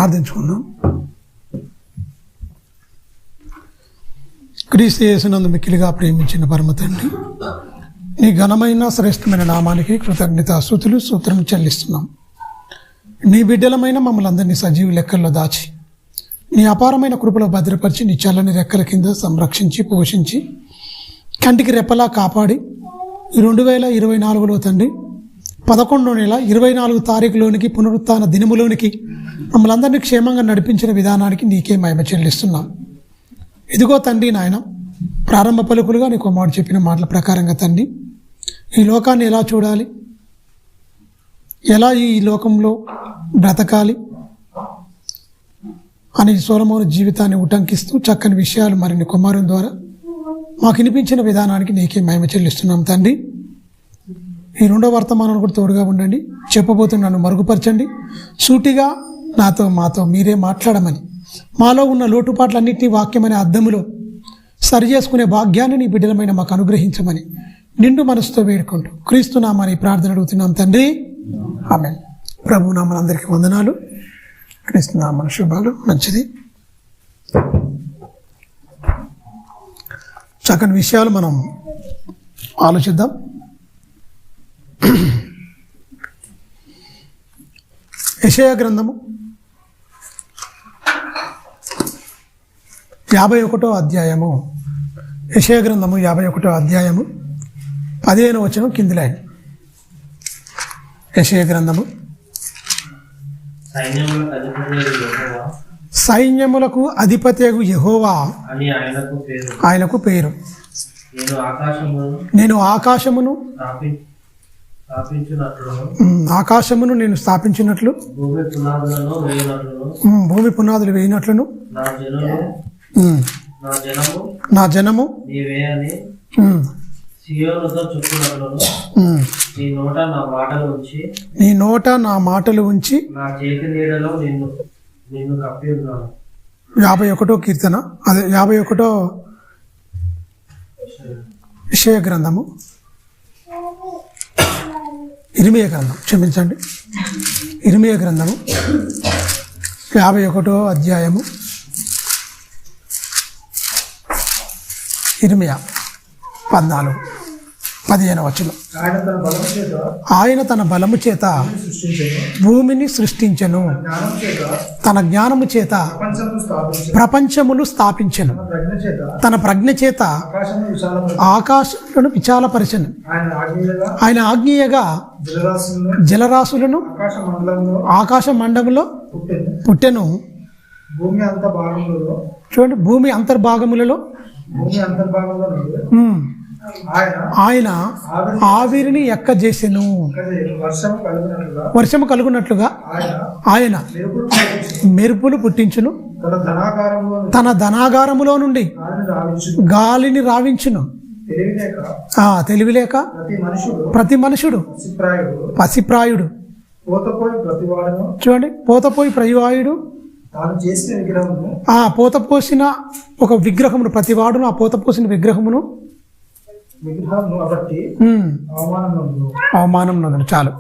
ప్రార్థించుకుందాం. క్రీస్తు యేసునందు మిక్కిలిగా ప్రేమించిన పరమ తండ్రి, నీ ఘనమైన శ్రేష్టమైన నామానికి కృతజ్ఞత స్తుతులు స్తోత్రం చెల్లిస్తున్నాం. నీ బిడ్డలమైన మమ్మల్ని అందరినీ సజీవ లెక్కల్లో దాచి నీ అపారమైన కృపలో భద్రపరిచి నీ చల్లని రెక్కల కింద సంరక్షించి పోషించి కంటికి రెప్పలా కాపాడి 2024లో తండ్రి 11వ నెల 24 తారీఖులోనికి పునరుత్థాన దినములోనికి మమ్మల్ని అందరినీ క్షేమంగా నడిపించిన విధానానికి నీకే మహిమ చెల్లిస్తున్నాం. ఇదిగో తండ్రి నాయన, ప్రారంభ పలుకులుగా నీ కుమారుడు చెప్పిన మాటల ప్రకారంగా తండ్రి, ఈ లోకాన్ని ఎలా చూడాలి, ఎలా ఈ లోకంలో బ్రతకాలి అని సొలొమోను జీవితాన్ని ఉటంకిస్తూ చక్కని విషయాలు మరి నీ కుమారుని ద్వారా మాకు వినిపించిన విధానానికి నీకే మహిమ చెల్లిస్తున్నాం తండ్రి. ఈ 2వ వర్తమానాన్ని కూడా తోడుగా ఉండండి. చెప్పబోతున్న నన్ను మరుగుపరచండి. సూటిగా మాతో మీరే మాట్లాడమని, మాలో ఉన్న లోటుపాట్లన్నింటినీ వాక్యమనే అద్దములో సరి చేసుకునే భాగ్యాన్ని నీ బిడ్డలమైన మాకు అనుగ్రహించమని నిండు మనసుతో వేడుకుంటూ క్రీస్తు నామని ప్రార్థన అడుగుతున్నాం తండ్రి, ఆమేన్. ప్రభు నామని అందరికీ వందనాలు. క్రీస్తు నామన శుభాలు. మంచిది, చక్కని విషయాలు మనం ఆలోచిద్దాం. యెషయా గ్రంథము 51వ అధ్యాయము. యెషయా గ్రంథము 51వ అధ్యాయము 15వ వచనం కింది లైన్. యెషయా గ్రంథము సైన్యములకు అధిపతియగు యెహోవా ఆయనకు పేరు. నేను ఆకాశమును నేను స్థాపించినట్లు, భూమి పునాదులు వేయినట్లును నా జనము నీ నోట నా మాటలు ఉంచి 51వ కీర్తన, అదే 51వ యెషయా గ్రంథము, ఇర్మీయా గ్రంథం, క్షమించండి, ఇర్మీయా గ్రంథము 51వ అధ్యాయము, ఇర్మీయా 14-15 వచనం. ఆయన తన బలము చేత భూమిని సృష్టించెను, తన జ్ఞానము చేత ప్రపంచములు స్థాపించెను, తన ప్రజ్ఞ చేత ఆకాశములను విశాలపరచెను. ఆయన ఆజ్ఞయగా జలరాశులను ఆకాశ మండలంలో పుట్టెను. చూడండి, భూమి అంతర్భాగములలో ఆయన ఆవిరిని ఎక్కజేసెను, వర్షము కలుగునట్లుగా ఆయన మెరుపులు పుట్టించును, తన ధనాగారములో నుండి గాలిని రావించును. తెలివిలేక ప్రతి మనుషుడు పసిప్రాయుడు. చూడండి, పోతపోయి ప్రతివాయుడు పోతపోసిన ఒక విగ్రహమును, ప్రతివాడును ఆ పోతపోసిన విగ్రహమును అవమానం నందును. చాలు,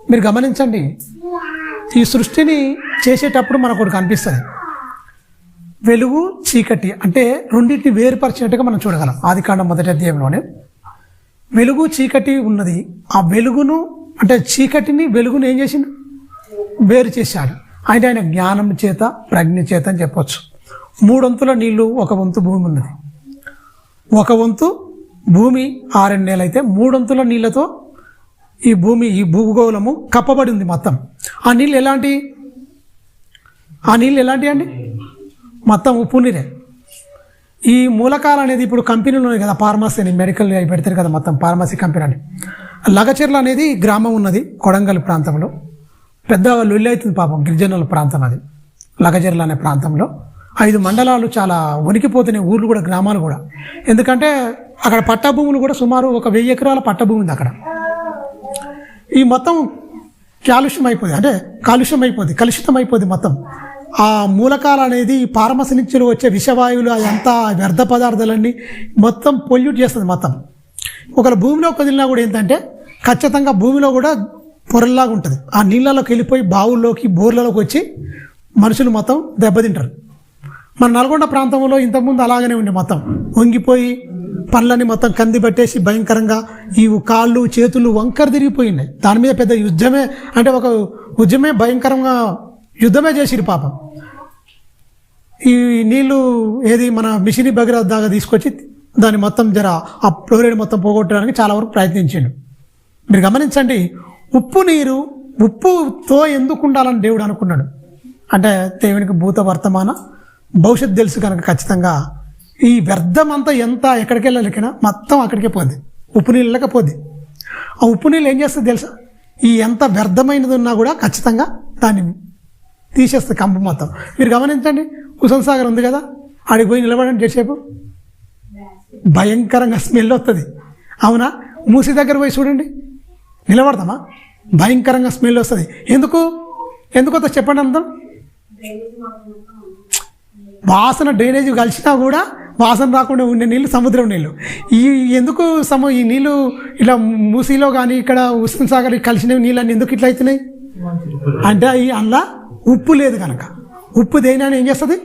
మీరు గమనించండి, ఈ సృష్టిని చేసేటప్పుడు మనకు ఒకటి కనిపిస్తుంది, వెలుగు చీకటి అంటే రెండింటిని వేరుపరిచినట్టుగా మనం చూడగలం. ఆదికాండం 1వ అధ్యాయంలోనే వెలుగు చీకటి ఉన్నది. ఆ వెలుగును అంటే చీకటిని వెలుగును ఏం చేసిండు? వేరు చేశాడు. ఆయన జ్ఞానం చేత ప్రజ్ఞ చేత అని చెప్పొచ్చు. 3 వంతుల నీళ్లు, 1 వంతు భూమి ఉన్నది. 1 వంతు భూమి 6 నెలలు అయితే 3 వంతుల నీళ్లతో ఈ భూమి, ఈ భూగోళము కప్పబడి ఉంది మొత్తం. ఆ నీళ్ళు ఎలాంటి అండి? మొత్తం ఉప్పు నీరే. ఈ మూలకాలు అనేది ఇప్పుడు కంపెనీలు ఉన్నాయి కదా, ఫార్మసీ అని, మెడికల్ అవి పెడతారు కదా, మొత్తం ఫార్మసీ కంపెనీ అని. లగచెర్ల అనేది గ్రామం ఉన్నది కొడంగల్ ప్రాంతంలో. పెద్ద లొల్లి అవుతుంది పాపం, గిరిజనుల ప్రాంతం అది. లగచెర్ల అనే ప్రాంతంలో 5 మండలాలు చాలా వణికిపోతున్నాయి, ఊర్లు కూడా, గ్రామాలు కూడా. ఎందుకంటే అక్కడ పట్టభూములు కూడా సుమారు 1000 ఎకరాల పట్టభూమి ఉంది అక్కడ. ఈ మొత్తం కలుషితం అయిపోద్ది మొత్తం. ఆ మూలకాలు అనేది పారమసి నుంచి వచ్చే విషవాయువులు, అదంతా వ్యర్థ పదార్థాలన్నీ మొత్తం పొల్యూట్ చేస్తుంది మొత్తం. ఒకవేళ భూమిలో వదిలినా కూడా ఏంటంటే ఖచ్చితంగా భూమిలో కూడా పొరల్లాగా ఉంటుంది. ఆ నీళ్ళలోకి వెళ్ళిపోయి బావుల్లోకి, బోర్లలోకి వచ్చి మనుషులు మొత్తం దెబ్బతింటారు. మన నల్గొండ ప్రాంతంలో ఇంతకుముందు అలాగనే ఉండే, మొత్తం వంగిపోయి పళ్ళని మొత్తం కంది పట్టేసి భయంకరంగా ఈ కాళ్ళు చేతులు వంకర తిరిగిపోయినాయి. దాని మీద పెద్ద యుద్ధమే, అంటే ఒక ఉద్యమే భయంకరంగా యుద్ధమే చేసిరు పాపం. ఈ నీళ్లు ఏది మన మిషిని భగీరథ దాకా తీసుకొచ్చి దాన్ని మొత్తం ఆ ఫ్లోరైడ్ మొత్తం పోగొట్టడానికి చాలా వరకు ప్రయత్నించాడు. మీరు గమనించండి, ఉప్పు నీరు ఉప్పుతో ఎందుకు ఉండాలని దేవుడు అనుకున్నాడు అంటే దేవునికి భూత వర్తమాన భవిష్యత్తు తెలుసు కనుక ఖచ్చితంగా ఈ వ్యర్థం అంతా ఎంత ఎక్కడికి వెళ్ళలేకైనా మొత్తం అక్కడికే పోద్ది, ఉప్పు నీళ్ళకే పోద్ది. ఆ ఉప్పు నీళ్ళు ఏం చేస్తుంది తెలుసా, ఈ ఎంత వ్యర్థమైనది ఉన్నా కూడా ఖచ్చితంగా దాన్ని తీసేస్తుంది కంప మొత్తం. మీరు గమనించండి, కుసన్ సాగర్ ఉంది కదా, ఆడికి పోయి నిలబడండి చేసేపు భయంకరంగా స్మెల్ వస్తుంది, అవునా? మూసి దగ్గర పోయి చూడండి, నిలబడతామా? భయంకరంగా స్మెల్ వస్తుంది. ఎందుకు వస్తుంది చెప్పండి అందరం? వాసన డ్రైనేజ్ కలిసినా కూడా వాసన రాకుండా ఉండే నీళ్ళు సముద్రం నీళ్ళు. ఎందుకు ఈ నీళ్ళు ఇలా మూసీలో కానీ ఇక్కడ హుస్సేన్ సాగర్ కలిసినవి నీళ్ళని ఎందుకు ఇట్లా అవుతున్నాయి అంటే అందులో ఉప్పు లేదు కనుక. ఉప్పు దేనిని ఏం చేస్తుంది?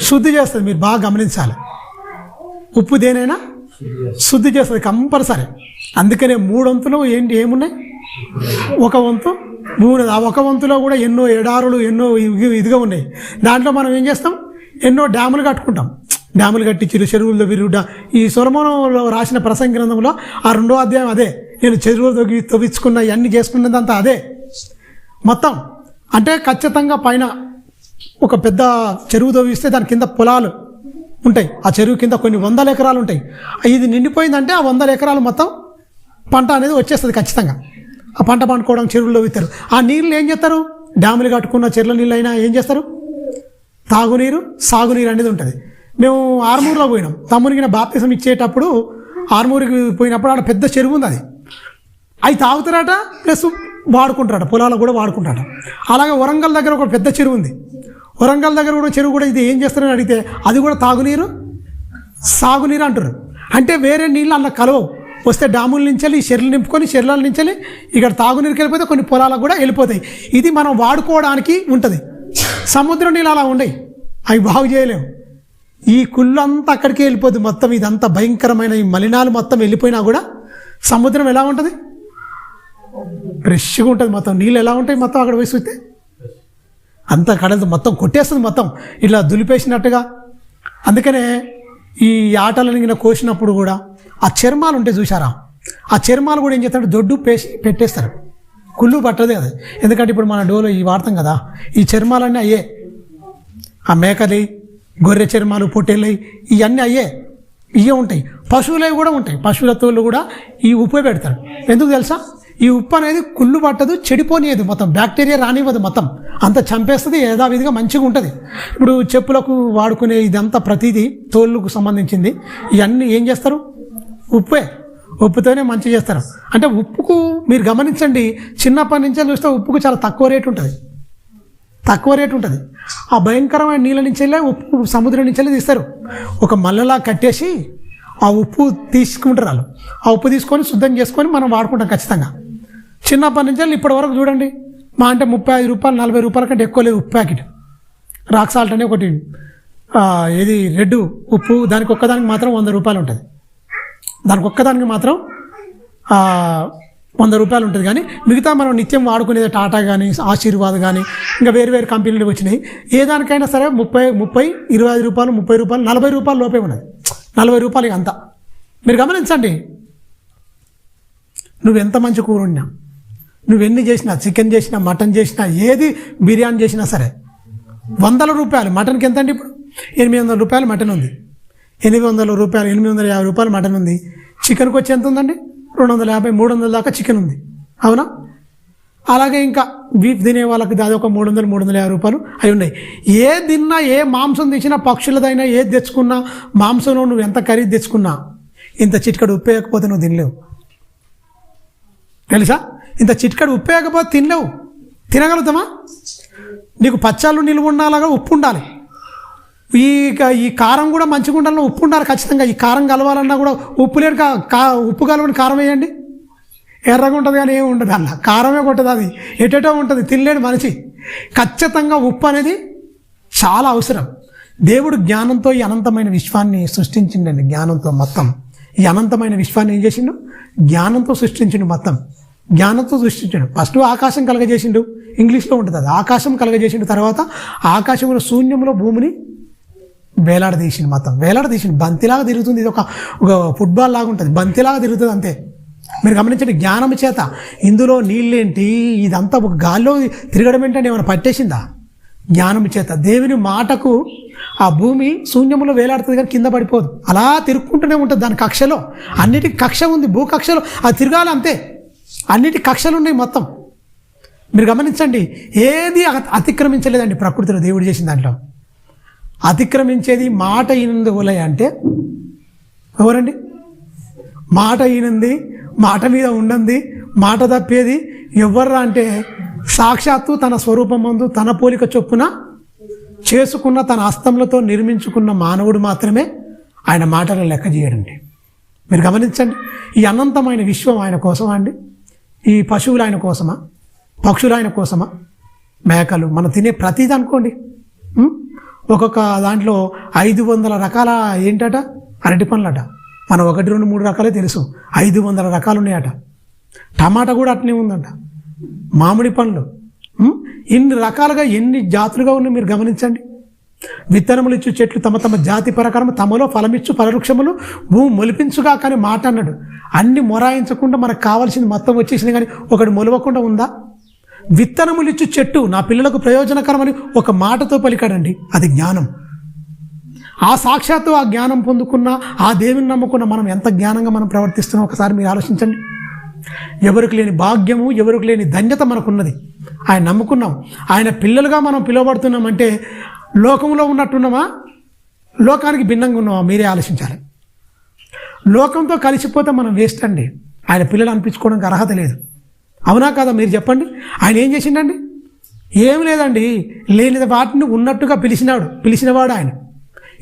శుద్ధి చేస్తుంది. మీరు బాగా గమనించాలి, ఉప్పు దేనైనా శుద్ధి చేస్తుంది కంపల్సరీ. అందుకనే 3 వంతులు ఏమున్నాయి? ఒక వంతు భూమి. ఆ ఒక వంతులో కూడా ఎన్నో ఎడారులు ఎన్నో ఇదిగా ఉన్నాయి. దాంట్లో మనం ఏం చేస్తాం, ఎన్నో డ్యాములు కట్టుకుంటాం. డ్యాములు కట్టించారు, చెరువుల్లో విరుగు. ఈ సొలొమోనులో రాసిన ప్రసంగి గ్రంథంలో ఆ 2వ అధ్యాయం అదే. నేను చెరువులు తవ్వించుకున్న ఇవన్నీ చేసుకున్నదంతా అదే మొత్తం. అంటే ఖచ్చితంగా పైన ఒక పెద్ద చెరువు తవ్విస్తే దాని కింద పొలాలు ఉంటాయి, ఆ చెరువు కింద కొన్ని 100 ఎకరాలు ఉంటాయి. ఇది నిండిపోయిందంటే ఆ 100 ఎకరాలు మొత్తం పంట అనేది వచ్చేస్తుంది ఖచ్చితంగా. ఆ పంట పండుకోవడం చెరువుల్లో విత్తారు. ఆ నీళ్ళు ఏం చేస్తారు? డ్యాములు కట్టుకున్న చెరువుల నీళ్ళు అయినా ఏం చేస్తారు? తాగునీరు సాగునీరు అనేది ఉంటుంది. మేము ఆర్మూరులో పోయినాం, తమ్మునికి బాప్తిసం ఇచ్చేటప్పుడు ఆర్మూరికి పోయినప్పుడు ఆడ పెద్ద చెరువు ఉంది. అది తాగుతారట, ప్లస్ వాడుకుంటారట, పొలాలకు కూడా వాడుకుంటారట. అలాగే వరంగల్ దగ్గర ఒక పెద్ద చెరువు ఉంది. వరంగల్ దగ్గర కూడా చెరువు కూడా ఇది ఏం చేస్తారని అడిగితే అది కూడా తాగునీరు సాగునీరు అంటారు. అంటే వేరే నీళ్ళు అలా కలవవు. వస్తే డాముల నుంచి వెళ్ళి చెర్లు నింపుకొని చెర్ల నుంచి వెళ్ళి ఇక్కడ తాగునీరుకి వెళ్ళిపోతే కొన్ని పొలాలకు కూడా వెళ్ళిపోతాయి. ఇది మనం వాడుకోవడానికి ఉంటుంది. సముద్రం నీళ్ళు అలా ఉండవు, అవి బాగు చేయలేము. ఈ కుళ్ళంతా అక్కడికే వెళ్ళిపోతుంది మొత్తం. ఇదంతా భయంకరమైన ఈ మలినాలు మొత్తం వెళ్ళిపోయినా కూడా సముద్రం ఎలా ఉంటుంది? ఫ్రెష్గా ఉంటుంది మొత్తం. నీళ్ళు ఎలా ఉంటాయి మొత్తం అక్కడ పోయి చూస్తే? అంత కడలతో మొత్తం కొట్టేస్తుంది మొత్తం, ఇట్లా దులిపేసినట్టుగా. అందుకనే ఈ ఆటలను కోసినప్పుడు కూడా ఆ చర్మాలు ఉంటాయి చూసారా, ఆ చర్మాలు కూడా ఏం చేస్తారు? దొడ్డు పెట్టేస్తారు, కుళ్ళు పట్టదు కదా. ఎందుకంటే ఇప్పుడు మన డోలో ఈ వాడతాం కదా, ఈ చర్మాలన్నీ అయ్యే. ఆ మేకలి, గొర్రె చర్మాలు, పొట్టేళ్ళవి ఇవన్నీ ఇవే ఉంటాయి. పశువులవి కూడా ఉంటాయి. పశువుల తోళ్ళు కూడా ఈ ఉప్పు పెడతారు. ఎందుకు తెలుసా? ఈ ఉప్పు అనేది కుళ్ళు పట్టదు, చెడిపోనియదు, మొత్తం బ్యాక్టీరియా రానివ్వదు, మొత్తం అంత చంపేస్తుంది, యథావిధిగా మంచిగా ఉంటుంది. ఇప్పుడు చెప్పులకు వాడుకునే ఇదంతా ప్రతిదీ తోళ్ళకు సంబంధించింది. ఇవన్నీ ఏం చేస్తారు? ఉప్పుతోనే మంచిగా చేస్తారు. అంటే ఉప్పుకు మీరు గమనించండి, చిన్నప్పటి నుంచే చూస్తే ఉప్పుకు చాలా తక్కువ రేటు ఉంటుంది. ఆ భయంకరమైన నీళ్ళ నుంచి వెళ్ళి ఉప్పు సముద్రం నుంచి వెళ్ళి తీస్తారు. ఒక మల్లలా కట్టేసి ఆ ఉప్పు తీసుకుంటారు వాళ్ళు. ఆ ఉప్పు తీసుకొని శుద్ధం చేసుకొని మనం వాడుకుంటాం ఖచ్చితంగా. చిన్నప్పటి నుంచి వెళ్ళి ఇప్పటి వరకు చూడండి, మా అంటే 35 రూపాయలు 40 రూపాయల కంటే ఎక్కువ లేదు ఉప్పు ప్యాకెట్. రాక్ సాల్ట్ అనే ఒకటి ఏది రెడ్ ఉప్పు, దానికి ఒక్కదానికి మాత్రం 100 రూపాయలు ఉంటుంది. దానికి ఒక్కదానికి మాత్రం 100 రూపాయలు ఉంటుంది. కానీ మిగతా మనం నిత్యం వాడుకునేది టాటా కానీ ఆశీర్వాద్ కానీ ఇంకా వేరు కంపెనీలు వచ్చినాయి. ఏ దానికైనా సరే 30, 25 రూపాయలు, 30 రూపాయలు, 40 రూపాయల లోపే ఉన్నది. 40 రూపాయలకి అంతా. మీరు గమనించండి, నువ్వెంత మంచి కూర ఉన్నా, నువ్వెన్ని చేసినా, చికెన్ చేసినా, మటన్ చేసినా, ఏది బిర్యానీ చేసినా సరే 100 రూపాయలు. మటన్కి ఎంత అండి? ఇప్పుడు 800 రూపాయలు మటన్ ఉంది, 800 రూపాయలు, 850 రూపాయలు మటన్ ఉంది. చికెన్కి వచ్చి ఎంత ఉందండి? 250, 300 దాకా చికెన్ ఉంది, అవునా? అలాగే ఇంకా బీఫ్ తినే వాళ్ళకి దాదాపు 300, 350 రూపాయలు అవి ఉన్నాయి. ఏ తిన్నా, ఏ మాంసం తెచ్చినా, పక్షులదైనా ఏది తెచ్చుకున్నా, మాంసంలో నువ్వు ఎంత ఖరీదు తెచ్చుకున్నా, ఇంత చిటికడు ఉప్పు వేయకపోతే నువ్వు తినలేవు. తెలుసా? ఇంత చిటికడు ఉప్పు వేయకపోతే తినలేవు. తినగలుగుతామా? నీకు పచ్చాలు నిలువ ఉండాలగా ఉప్పు ఉండాలి. ఈ కారం కూడా మంచిగా ఉండాలన్నా ఉప్పు ఉండాలి ఖచ్చితంగా. ఈ కారం కలవాలన్నా కూడా ఉప్పు లేని ఉప్పు కలవని కారం వేయండి, ఎర్రగా ఉంటుంది కానీ ఏమి ఉండదు. అలా కారమే కొట్టదు, అది ఎటేటో ఉంటుంది, తినలేడు మనిషి. ఖచ్చితంగా ఉప్పు అనేది చాలా అవసరం. దేవుడు జ్ఞానంతో ఈ అనంతమైన విశ్వాన్ని సృష్టించిండండి. జ్ఞానంతో మొత్తం ఈ అనంతమైన విశ్వాన్ని ఏం చేసిండు? జ్ఞానంతో సృష్టించిండు. మొత్తం జ్ఞానంతో సృష్టించాడు. ఫస్ట్ ఆకాశం కలగజేసిండు, ఇంగ్లీష్లో ఉంటుంది అది. ఆకాశం కలగజేసిండు, తర్వాత ఆకాశంలో శూన్యంలో భూమిని వేలాడదీసిండు. మొత్తం వేలాడదీసిండు. బంతిలాగా తిరుగుతుంది. ఇది ఒక ఫుట్బాల్ లాగా ఉంటుంది, బంతిలాగా తిరుగుతుంది అంతే. మీరు గమనించండి, జ్ఞానం చేత. ఇందులో నీళ్ళేంటి, ఇదంతా ఒక గాల్లో తిరగడం ఏంటంటే ఏమైనా పట్టేసిందా? జ్ఞానం చేత. దేవుని మాటకు ఆ భూమి శూన్యంలో వేలాడుతుంది కానీ కింద పడిపోదు, అలా తిరుక్కుంటూనే ఉంటుంది. దాని కక్షలో అన్నిటికీ కక్ష ఉంది, భూకక్షలో అది తిరగాలి అంతే. అన్నిటి కక్షలు ఉన్నాయి మొత్తం. మీరు గమనించండి, ఏది అతిక్రమించలేదండి ప్రకృతిలో దేవుడు చేసిన దాంట్లో. అతిక్రమించేది మాట ఈనందు వలయ అంటే ఎవరండి? మాట ఈనంది, మాట మీద ఉండంది, మాట తప్పేది ఎవర్రా అంటే సాక్షాత్తు తన స్వరూపమందు తన పోలిక చొప్పున చేసుకున్న తన హస్తములతో నిర్మించుకున్న మానవుడు మాత్రమే ఆయన మాటలు లెక్క చేయడండి. మీరు గమనించండి, ఈ అనంతమైన విశ్వం ఆయన కోసమా అండి? ఈ పశువులు ఆయన కోసమా? పక్షులు ఆయన కోసమా? మేకలు, మనం తినే ప్రతిది అనుకోండి. ఒక్కొక్క దాంట్లో 500 రకాల ఏంటట అరటి పండ్లట. మనం 1, 2, 3 రకాలే తెలుసు, 500 రకాలు ఉన్నాయట. టమాటా కూడా అట్నే ఉందంట. మామిడి పండ్లు ఇన్ని రకాలుగా ఎన్ని జాతులుగా ఉన్నాయి మీరు గమనించండి. విత్తనములు ఇచ్చు చెట్లు తమ తమ జాతి ప్రకారం తమలో ఫలమిచ్చు ఫలవృక్షములు భూమి మొలిపించుగా కానీ మాట అన్నాడు. అన్ని మొరాయించకుండా మనకు కావాల్సింది మొత్తం వచ్చేసింది, కానీ ఒకటి మొలవకుండా ఉందా? విత్తనములు ఇచ్చు చెట్టు నా పిల్లలకు ప్రయోజనకరమని ఒక మాటతో పలికాడండి. అది జ్ఞానం. ఆ సాక్షాత్తు ఆ జ్ఞానం పొందుకున్న ఆ దేవుని నమ్ముకున్న మనం ఎంత జ్ఞానంగా మనం ప్రవర్తిస్తున్నాం ఒకసారి మీరు ఆలోచించండి. ఎవరికి లేని భాగ్యము, ఎవరికి లేని ధన్యత మనకున్నది. ఆయన నమ్ముకున్నాం, ఆయన పిల్లలుగా మనం పిలువబడుతున్నామంటే లోకంలో ఉన్నట్టున్నామా, లోకానికి భిన్నంగా ఉన్నామా? మీరే ఆలోచించాలి. లోకంతో కలిసిపోతే మనం వేస్ట్ అండి. ఆయన పిల్లలు అనిపించుకోవడానికి అర్హత లేదు. అవునా కదా? మీరు చెప్పండి. ఆయన ఏం చేసిండండి? ఏం లేదండి, లేని వాటిని ఉన్నట్టుగా పిలిచినవాడు ఆయన.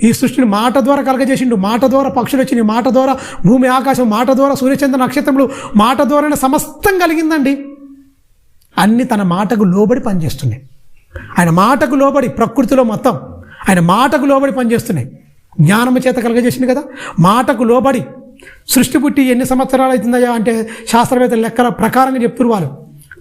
ఈ సృష్టిని మాట ద్వారా కలగజేసిండు. మాట ద్వారా పక్షులు వచ్చినాయి, మాట ద్వారా భూమి ఆకాశం, మాట ద్వారా సూర్యచంద్ర నక్షత్రములు, మాట ద్వారానే సమస్తం కలిగిందండి. అన్ని తన మాటకు లోబడి పనిచేస్తున్నాయి. ఆయన మాటకు లోబడి ప్రకృతిలో మొత్తం ఆయన మాటకు లోబడి పనిచేస్తున్నాయి. జ్ఞానము చేత కలగజేసింది కదా. మాటకు లోబడి సృష్టి పుట్టి ఎన్ని సంవత్సరాలు అవుతుందయా అంటే శాస్త్రవేత్తల లెక్కల ప్రకారంగా చెప్తున్నారు వాళ్ళు.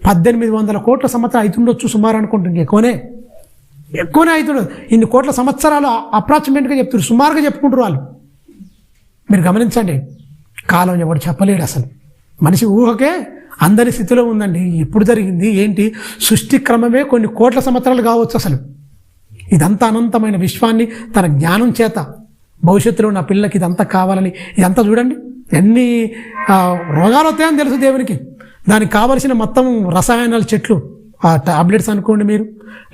1800 కోట్ల సంవత్సరాలు అవుతుండొచ్చు సుమారు అనుకుంటుంది. ఎక్కువనే అవుతుండదు. ఇన్ని కోట్ల సంవత్సరాలు అప్రాక్సిమేట్గా చెప్తున్నారు, సుమారుగా చెప్పుకుంటారు వాళ్ళు. మీరు గమనించండి, కాలం ఎవడు చెప్పలేడు అసలు. మనిషి ఊహకే అందరి స్థితిలో ఉందండి. ఎప్పుడు జరిగింది ఏంటి? సృష్టి క్రమమే కొన్ని కోట్ల సంవత్సరాలు కావచ్చు అసలు. ఇదంతా అనంతమైన విశ్వాన్ని తన జ్ఞానం చేత భవిష్యత్తులో నా పిల్లలకి ఇదంతా కావాలని, ఇదంతా చూడండి ఎన్ని రోగాలు వస్తాయని తెలుసు దేవునికి. దానికి కావలసిన మొత్తం రసాయనాల చెట్లు, ఆ టాబ్లెట్స్ అనుకోండి మీరు,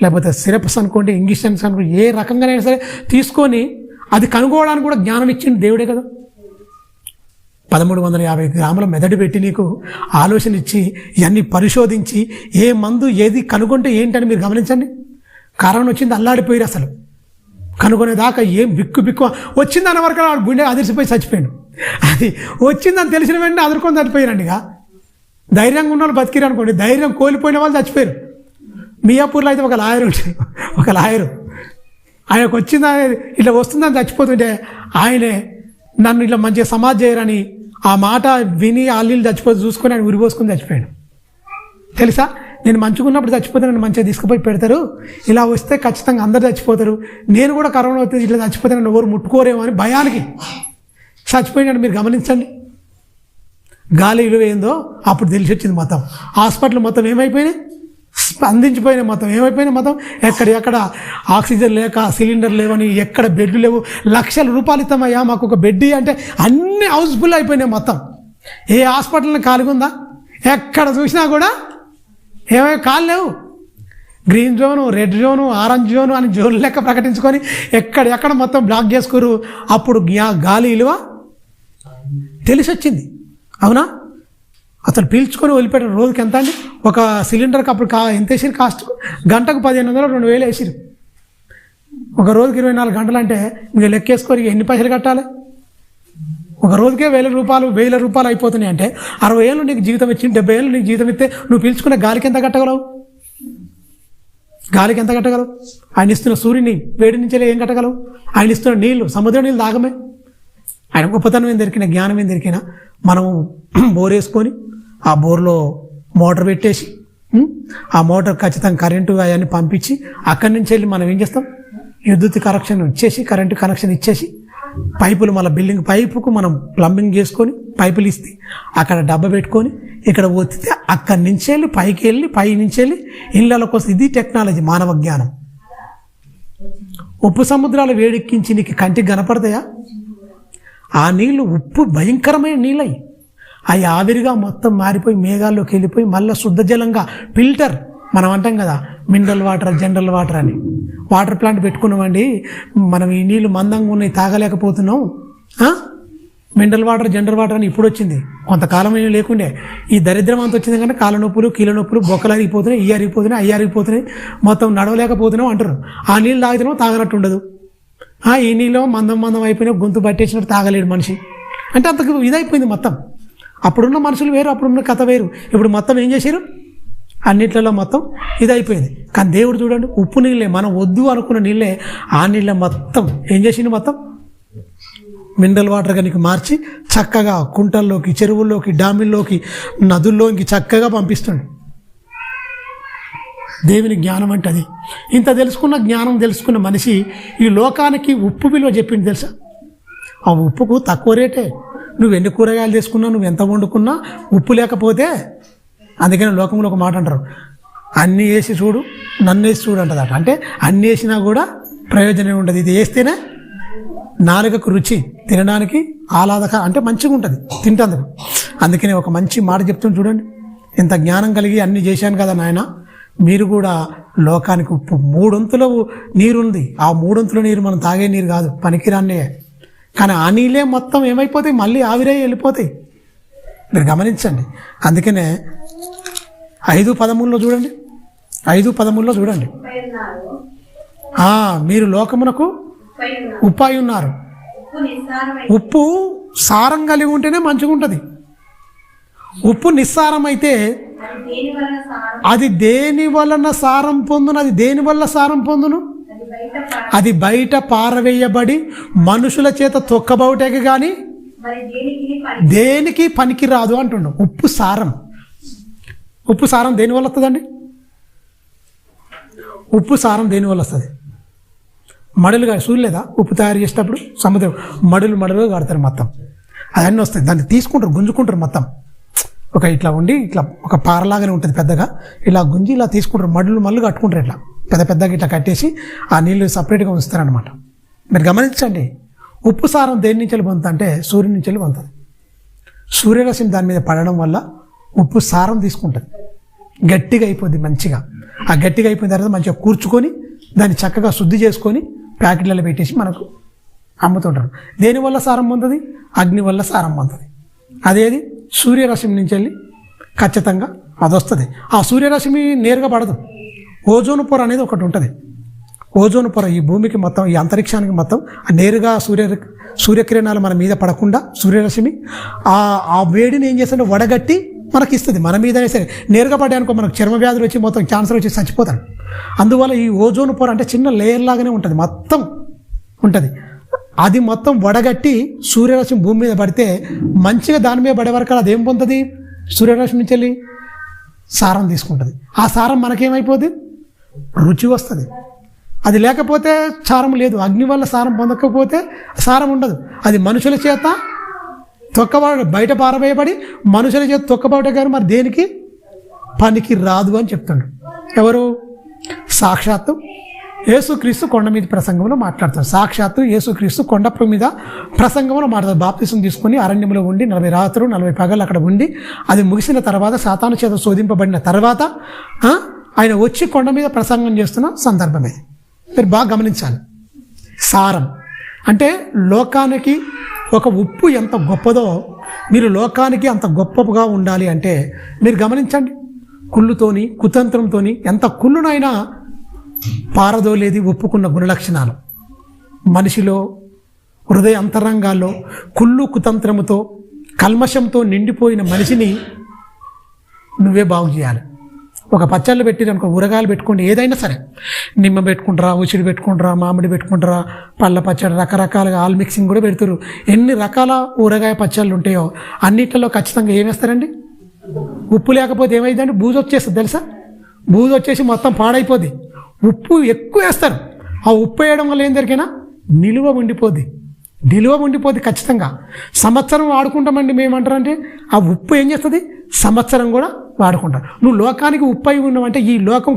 లేకపోతే సిరప్స్ అనుకోండి, ఇంజక్షన్స్ అనుకోండి, ఏ రకంగానైనా సరే తీసుకొని అది కనుగోవడానికి కూడా జ్ఞానం ఇచ్చింది దేవుడే కదా. 1350 గ్రాముల మెదడు పెట్టి నీకు ఆలోచన ఇచ్చి ఇవన్నీ పరిశోధించి ఏ మందు ఏది కనుగొంటే ఏంటని మీరు గమనించండి. కరోనా వచ్చింది, అల్లాడిపోయారు అసలు. కనుగొనేదాకా ఏం బిక్కు వచ్చిందన్న వరకు వాడు గుండె అదిరిసిపోయి చచ్చిపోయాడు. అది వచ్చిందని తెలిసిన వెంటనే అదురుకొని చచ్చిపోయారండి. ఇక ధైర్యంగా ఉన్న వాళ్ళు బతికిరు అనుకోండి, ధైర్యం కోల్పోయిన వాళ్ళు చచ్చిపోయారు. మియాపూర్లో అయితే ఒక లాయరు ఆయనకు వచ్చిందా ఇట్లా వస్తుందని చచ్చిపోతుంటే ఆయనే నన్ను ఇట్లా మంచిగా సమాజ్ చేయరని ఆ మాట విని అల్లీలు చచ్చిపోతే చూసుకొని ఆయన ఉరిపోసుకొని చచ్చిపోయాడు. తెలుసా, నేను మంచిగా ఉన్నప్పుడు చచ్చిపోతే నన్ను మంచిగా తీసుకుపోయి పెడతారు, ఇలా వస్తే ఖచ్చితంగా అందరు చచ్చిపోతారు, నేను కూడా కరోనా వస్తే ఇట్లా చచ్చిపోతే నన్ను ఎవరు ముట్టుకోరేమో అని భయానికి చచ్చిపోయినాడు. మీరు గమనించండి, గాలి విలువ ఏందో అప్పుడు తెలిసి వచ్చింది. మొత్తం హాస్పిటల్ మొత్తం ఏమైపోయినాయి, స్పందించిపోయినాయి. మొత్తం ఏమైపోయినాయి, మొత్తం ఎక్కడ ఆక్సిజన్ లేక సిలిండర్ లేవని, ఎక్కడ బెడ్లు లేవు. లక్షల రూపాయలు ఇస్తామయ్యా మాకు ఒక బెడ్ అంటే అన్నీ హౌస్ఫుల్ అయిపోయినాయి మొత్తం. ఏ హాస్పిటల్ని ఖాళీగా ఉందా? ఎక్కడ చూసినా కూడా ఏమైనా ఖాళీ లేవు. Green zone, red zone, orange zone అని జోన్లు లెక్క ప్రకటించుకొని ఎక్కడ మొత్తం బ్లాక్ చేసుకోరు. అప్పుడు గాలి విలువ తెలిసి వచ్చింది. అవునా? అసలు పీల్చుకొని వదిలిపెట్టారు. రోజుకి ఎంత అండి? ఒక సిలిండర్కి అప్పుడు ఎంత వేసిరు కాస్ట్? గంటకు 1500 2000 వేసిరు. ఒక రోజుకి 24 గంటలు అంటే మీరు లెక్కేసుకొని ఎన్ని పైసలు కట్టాలి? ఒక రోజుకే 1000 రూపాయలు అయిపోతున్నాయి అంటే 60 ఏళ్ళు నీకు జీవితం ఇచ్చింది, 70 ఏళ్ళు నీకు జీవితం ఇస్తే నువ్వు పీల్చుకునే గాలికి ఎంత కట్టగలవు? గాలికి ఎంత కట్టగలవు? ఆయన ఇస్తున్న సూర్యుని వేడి నుంచి ఏం కట్టగలవు? ఆయన ఇస్తున్న నీళ్లు, సముద్ర నీళ్ళు తాగమే. ఆయన గొప్పతనం ఏం దొరికినా, జ్ఞానం ఏం దొరికినా మనం బోర్ వేసుకొని ఆ బోర్లో మోటార్ పెట్టేసి ఆ మోటార్ ఖచ్చితంగా కరెంటు అవన్నీ పంపించి అక్కడి నుంచి వెళ్ళి మనం ఏం చేస్తాం, విద్యుత్ కనెక్షన్ ఇచ్చేసి, కరెంటు కనెక్షన్ ఇచ్చేసి, పైపులు మళ్ళీ బిల్డింగ్ పైపుకు మనం ప్లంబింగ్ చేసుకొని పైపులు ఇస్తే అక్కడ డబ్బా పెట్టుకొని ఇక్కడ ఒత్తితే అక్కడి నుంచి వెళ్ళి పైకి వెళ్ళి పై నుంచి వెళ్ళి ఇళ్ళకి వస్తుంది. ఇది టెక్నాలజీ, మానవ జ్ఞానం. ఉప్పు సముద్రాలు వేడెక్కించి నీకు కంటికి కనపడతాయా? ఆ నీళ్లు ఉప్పు భయంకరమైన నీళ్ళయి అవి ఆవిరిగా మొత్తం మారిపోయి మేఘాల్లోకి వెళ్ళిపోయి మళ్ళీ శుద్ధ జలంగా ఫిల్టర్, మనం అంటాం కదా మినరల్ వాటర్, జనరల్ వాటర్ అని. వాటర్ ప్లాంట్ పెట్టుకున్నామండి, మనం ఈ నీళ్ళు మందంగా ఉన్నాయి తాగలేకపోతున్నాం. మినరల్ వాటర్, జనరల్ వాటర్ అని ఇప్పుడు వచ్చింది, కొంతకాలం ఏమి లేకుండే. ఈ దరిద్రం అంత వచ్చింది కంటే కాళ్ళ నొప్పులు, కీళ్ళ నొప్పులు, బొక్కలు అరిగిపోతున్నాయి, ఇవి అరిగిపోతున్నాయి, అవి అరిగిపోతున్నాయి, మొత్తం నడవలేకపోతున్నాం అంటారు. ఆ నీళ్ళు తాగితేనో తాగనట్టు ఉండదు. ఈ నీళ్ళు మందం అయిపోయినా గొంతు పట్టేసినట్టు తాగలేడు మనిషి. అంటే అంతకు ఇదైపోయింది మొత్తం. అప్పుడున్న మనుషులు వేరు, అప్పుడున్న కథ వేరు. ఇప్పుడు మొత్తం ఏం చేశారు, అన్నిట్లలో మొత్తం ఇదైపోయింది. కానీ దేవుడు చూడండి, ఉప్పు నీళ్ళే, మనం వద్దు అనుకున్న నీళ్ళే ఆ నీళ్ళ మొత్తం ఏం చేసింది, మొత్తం మినరల్ వాటర్గా నీకు మార్చి చక్కగా కుంటల్లోకి, చెరువుల్లోకి, డామిల్లోకి, నదుల్లోకి చక్కగా పంపిస్తుంది. దేవుని జ్ఞానం అంటే అది. ఇంత తెలుసుకున్న జ్ఞానం తెలుసుకున్న మనిషి ఈ లోకానికి ఉప్పు విలువ చెప్పింది తెలుసా? ఆ ఉప్పుకు తక్కువ రేటే. నువ్వు ఎన్ని కూరగాయలు తీసుకున్నా, నువ్వు ఎంత వండుకున్నా ఉప్పు లేకపోతే, అందుకని లోకంలో ఒక మాట అంటారు, అన్నీ వేసి చూడు నన్ను వేసి చూడు అంటదట. అంటే అన్నీ వేసినా కూడా ప్రయోజనం ఉండదు, ఇది వేస్తేనే నాలుకకు రుచి, తినడానికి ఆహ్లాదక, అంటే మంచిగా ఉంటుంది తింటందుకు. అందుకని ఒక మంచి మాట చెప్తుంది చూడండి, ఇంత జ్ఞానం కలిగి అన్నీ చేశాను కదా నాయన, మీరు కూడా లోకానికి ఉప్పు. 3 వంతుల నీరుంది, ఆ 3 వంతుల నీరు మనం తాగే నీరు కాదు, పనికిరాన్నే. కానీ ఆ నీళ్ళే మొత్తం ఏమైపోతాయి, మళ్ళీ ఆవిరై వెళ్ళిపోతాయి. మీరు గమనించండి. అందుకనే 5:13 చూడండి, 5:13 చూడండి, మీరు లోకమునకు ఉప్పు అయి ఉన్నారు. ఉప్పు సారం కలిగి ఉంటేనే మంచిగా ఉంటుంది. ఉప్పు నిస్సారం అయితే అది దేని వలన సారం పొందును? అది దేని వల్ల సారం పొందును? అది బయట పారవేయబడి మనుషుల చేత తొక్కబౌటకి కానీ దేనికి పనికి రాదు అంటుండు. ఉప్పు సారం, ఉప్పు సారం దేనివల్ల వస్తుందండి? ఉప్పు సారం దేనివల్ల వస్తుంది? మడులుగా చూడలేదా? ఉప్పు తయారు చేసేటప్పుడు సముద్రం మడులుగా కడతారు మొత్తం, అవన్నీ వస్తాయి. దాన్ని తీసుకుంటారు, గుంజుకుంటారు మొత్తం. ఒక ఇట్లా ఉండి ఇట్లా ఒక పారలాగానే ఉంటుంది పెద్దగా, ఇలా గుంజి ఇలా తీసుకుంటారు, మడులు కట్టుకుంటారు, ఇట్లా పెద్దగా ఇట్లా కట్టేసి ఆ నీళ్ళు సపరేట్గా ఉంచుతారనమాట. మీరు గమనించండి, ఉప్పు సారం దేని నుంచి పొందుతుంది అంటే సూర్యుని నుంచి పొందుతుంది. సూర్యరశ్మి దాని మీద పడడం వల్ల ఉప్పు సారం తీసుకుంటుంది, గట్టిగా అయిపోద్ది మంచిగా. ఆ గట్టిగా అయిపోయిన తర్వాత మంచిగా కూర్చుకొని దాన్ని చక్కగా శుద్ధి చేసుకొని ప్యాకెట్లలో పెట్టేసి మనకు అమ్ముతుంటారు. దేనివల్ల సారం పొందుతుంది? అగ్ని వల్ల సారం పొందుతుంది. అదేది సూర్యరశ్మి నుంచి వెళ్ళి ఖచ్చితంగా అది వస్తుంది. ఆ సూర్యరశ్మి నేరుగా పడదు. ఓజోన్ పొర అనేది ఒకటి ఉంటుంది. ఓజోన్ పొర ఈ భూమికి మొత్తం, ఈ అంతరిక్షానికి మొత్తం నేరుగా సూర్యకిరణాలు మన మీద పడకుండా సూర్యరశ్మి ఆ వేడిని ఏం చేస్తుంటే వడగట్టి మనకి ఇస్తుంది. మన మీదనే సరే నేరుగా పడ్డాయనుకో మనకు చర్మ వ్యాధులు వచ్చి మొత్తం క్యాన్సర్ వచ్చి చచ్చిపోతాడు. అందువల్ల ఈ ఓజోన్ పొర అంటే చిన్న లేయర్ లాగానే ఉంటుంది, మొత్తం ఉంటుంది. అది మొత్తం వడగట్టి సూర్యరశ్మి భూమి మీద పడితే మంచిగా దాని మీద పడే వరకు అది ఏం పొందుతుంది? సూర్యరశ్మి నుంచి వెళ్ళి సారం తీసుకుంటుంది. ఆ సారం మనకేమైపోతుంది? రుచి వస్తుంది. అది లేకపోతే సారం లేదు. అగ్ని వల్ల సారం పొందకపోతే సారం ఉండదు. అది మనుషుల చేత బయట పారవేయబడి మనుషుల చేత తొక్కబడే కానీ మరి దేనికి పనికి రాదు అని చెప్తుండ్రు. ఎవరు? సాక్షాత్తు యేసుక్రీస్తు కొండ మీద ప్రసంగంలో మాట్లాడతారు. సాక్షాత్తు యేసుక్రీస్తు కొండ మీద ప్రసంగంలో మాట్లాడతారు. బాప్తిసం తీసుకుని అరణ్యంలో ఉండి 40 రాత్రులు 40 పగలు అక్కడ ఉండి అది ముగిసిన తర్వాత సాతాను చేత శోధింపబడిన తర్వాత ఆయన వచ్చి కొండ మీద ప్రసంగం చేస్తున్న సందర్భమే. మీరు బాగా గమనించాలి. సారం అంటే లోకానికి ఒక ఉప్పు ఎంత గొప్పదో మీరు లోకానికి అంత గొప్పగా ఉండాలి అంటే మీరు గమనించండి. కుళ్ళుతోని కుతంత్రంతోని ఎంత కుళ్ళునైనా పారదోలేది ఒప్పుకున్న గుణలక్షణాలు. మనిషిలో హృదయ అంతరంగాల్లో కుళ్ళు కుతంత్రముతో కల్మషంతో నిండిపోయిన మనిషిని నువ్వే బాగు చేయాలి. ఒక పచ్చళ్ళు పెట్టిరనుకో, ఊరగాయలు పెట్టుకోండి, ఏదైనా సరే, నిమ్మ పెట్టుకుంటారా, ఉసిరి పెట్టుకుంటారా, మామిడి పెట్టుకుంటారా, పళ్ళ పచ్చడి, రకరకాలుగా ఆల్ మిక్సింగ్ కూడా పెడుతురు. ఎన్ని రకాల ఊరగాయ పచ్చళ్ళు ఉంటాయో అన్నింటిలో ఖచ్చితంగా ఏం వేస్తారండి? ఉప్పు లేకపోతే ఏమైందండి? బూజు వచ్చేస్తుంది తెలుసా? బూజు వచ్చేసి మొత్తం పాడైపోద్ది. ఉప్పు ఎక్కువ వేస్తారు. ఆ ఉప్పు వేయడం వల్ల ఏం జరిగినా నిలువ ఉండిపోద్ది ఖచ్చితంగా. సంవత్సరం వాడుకుంటామండి మేమంటారంటే ఆ ఉప్పు ఏం చేస్తుంది? సంవత్సరం కూడా వాడుకుంటారు. నువ్వు లోకానికి ఉప్పు అయి ఉన్నావంటే ఈ లోకం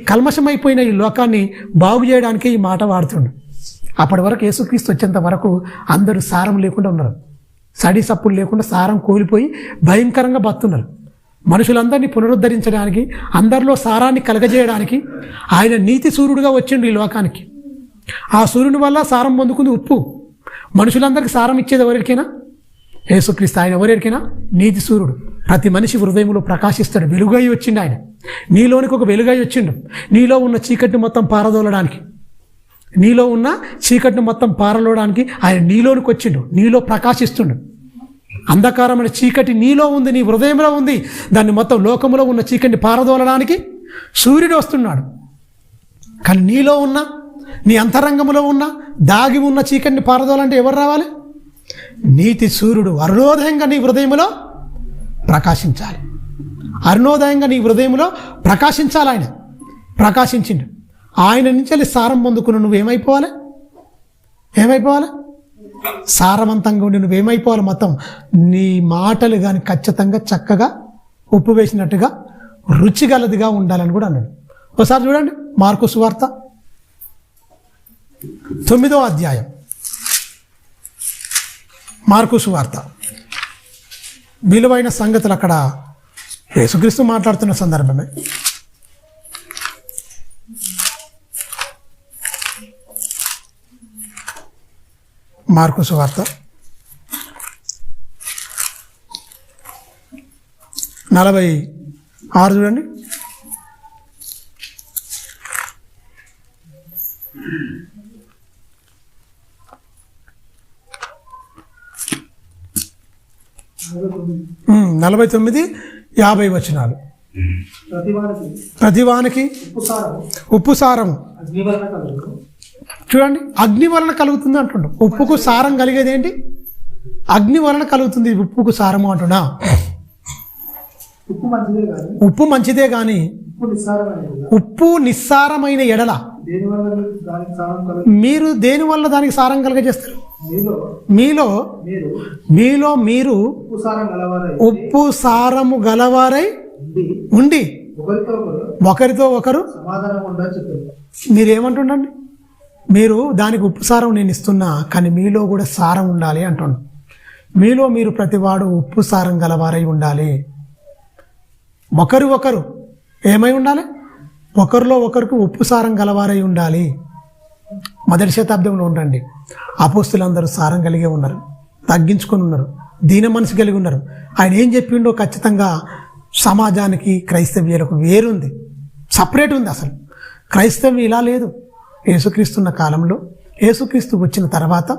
కల్మషమైపోయిన ఈ లోకాన్ని బాగు చేయడానికే ఈ మాట వాడుతుండు. అప్పటి వరకు యేసుక్రీస్తు వచ్చేంత వరకు అందరూ సారం లేకుండా ఉన్నారు. సడి సప్పులు లేకుండా సారం కోల్పోయి భయంకరంగా బతున్నారు. మనుషులందరినీ పునరుద్ధరించడానికి, అందరిలో సారాన్ని కలగజేయడానికి ఆయన నీతి సూర్యుడుగా వచ్చిండు ఈ లోకానికి. ఆ సూర్యుని వల్ల సారం పొందుకుంది ఉప్పు. మనుషులందరికీ సారం ఇచ్చేది ఎవరికైనా? యేసుక్రీస్తు. ఆయన ఎవరికైనా నీతి సూర్యుడు. ప్రతి మనిషి హృదయంలో ప్రకాశిస్తాడు. వెలుగై వచ్చిండు ఆయన. నీలోనికి ఒక వెలుగై వచ్చిండు. నీలో ఉన్న చీకటిని మొత్తం పారదోలడానికి, ఆయన నీలోనికి వచ్చిండు. నీలో ప్రకాశిస్తుండు. అంధకారమైన చీకటి నీలో ఉంది, నీ హృదయంలో ఉంది. దాన్ని మొత్తం లోకంలో ఉన్న చీకటిని పారదోలడానికి సూర్యుడు వస్తున్నాడు. కానీ నీలో ఉన్న, నీ అంతరంగంలో ఉన్న, దాగి ఉన్న చీకటిని పారదోలంటే ఎవరు రావాలి? నీతి సూర్యుడు అరుణోదయంగా నీ హృదయంలో ప్రకాశించాలి. ఆయన ప్రకాశించిండు. ఆయన నుంచి సారం పొందుకుని నువ్వేమైపోవాలి? సారవంతంగా ఉండి నువ్వేమైపోవాలి? మొత్తం నీ మాటలు కానీ ఖచ్చితంగా చక్కగా ఉప్పు వేసినట్టుగా రుచిగలదిగా ఉండాలని కూడా అన్నాడు. ఒకసారి చూడండి, మార్కు సువార్త 9వ అధ్యాయం. మార్కు సువార్త. విలువైన సంగతులు అక్కడ యేసుక్రీస్తు మాట్లాడుతున్న సందర్భమే. మార్కు సువార్త 46 చూడండి. 음, 49, 50 వచనాలు. ప్రతివానికి ఉప్పు సారము చూడండి, అగ్ని వలన కలుగుతుంది అంటుండు. ఉప్పుకు సారం కలిగేది ఏంటి? అగ్ని వలన కలుగుతుంది ఉప్పుకు సారము అంటున్నా. ఉప్పు మంచిదే కానీ ఉప్పు నిస్సారమైన ఎడల మీరు దేని వల్ల దానికి సారం కలగజేస్తారు? మీలో మీరు ఉప్పు సారము గలవారై ఉండి ఒకరితో ఒకరు మీరేమంటుండండి? మీరు దానికి ఉప్పు సారం నేను ఇస్తున్నా, కానీ మీలో కూడా సారం ఉండాలి అంటుండు. మీలో మీరు ప్రతివాడు ఉప్పు సారం గలవారై ఉండాలి. ఒకరు ఏమై ఉండాలి? ఒకరిలో ఒకరికి ఉప్పు సారం గలవారై ఉండాలి. మొదటి శతాబ్దంలో ఉండండి. అపోస్తులందరూ సారం కలిగే ఉన్నారు, తగ్గించుకొని ఉన్నారు, దీన మనసు కలిగి ఉన్నారు. ఆయన ఏం చెప్పిండో ఖచ్చితంగా సమాజానికి క్రైస్తవ్యులకు వేరుంది, సపరేట్ ఉంది. అసలు క్రైస్తవ్యం ఇలా లేదు. యేసుక్రీస్తున్న కాలంలో, యేసుక్రీస్తు వచ్చిన తర్వాత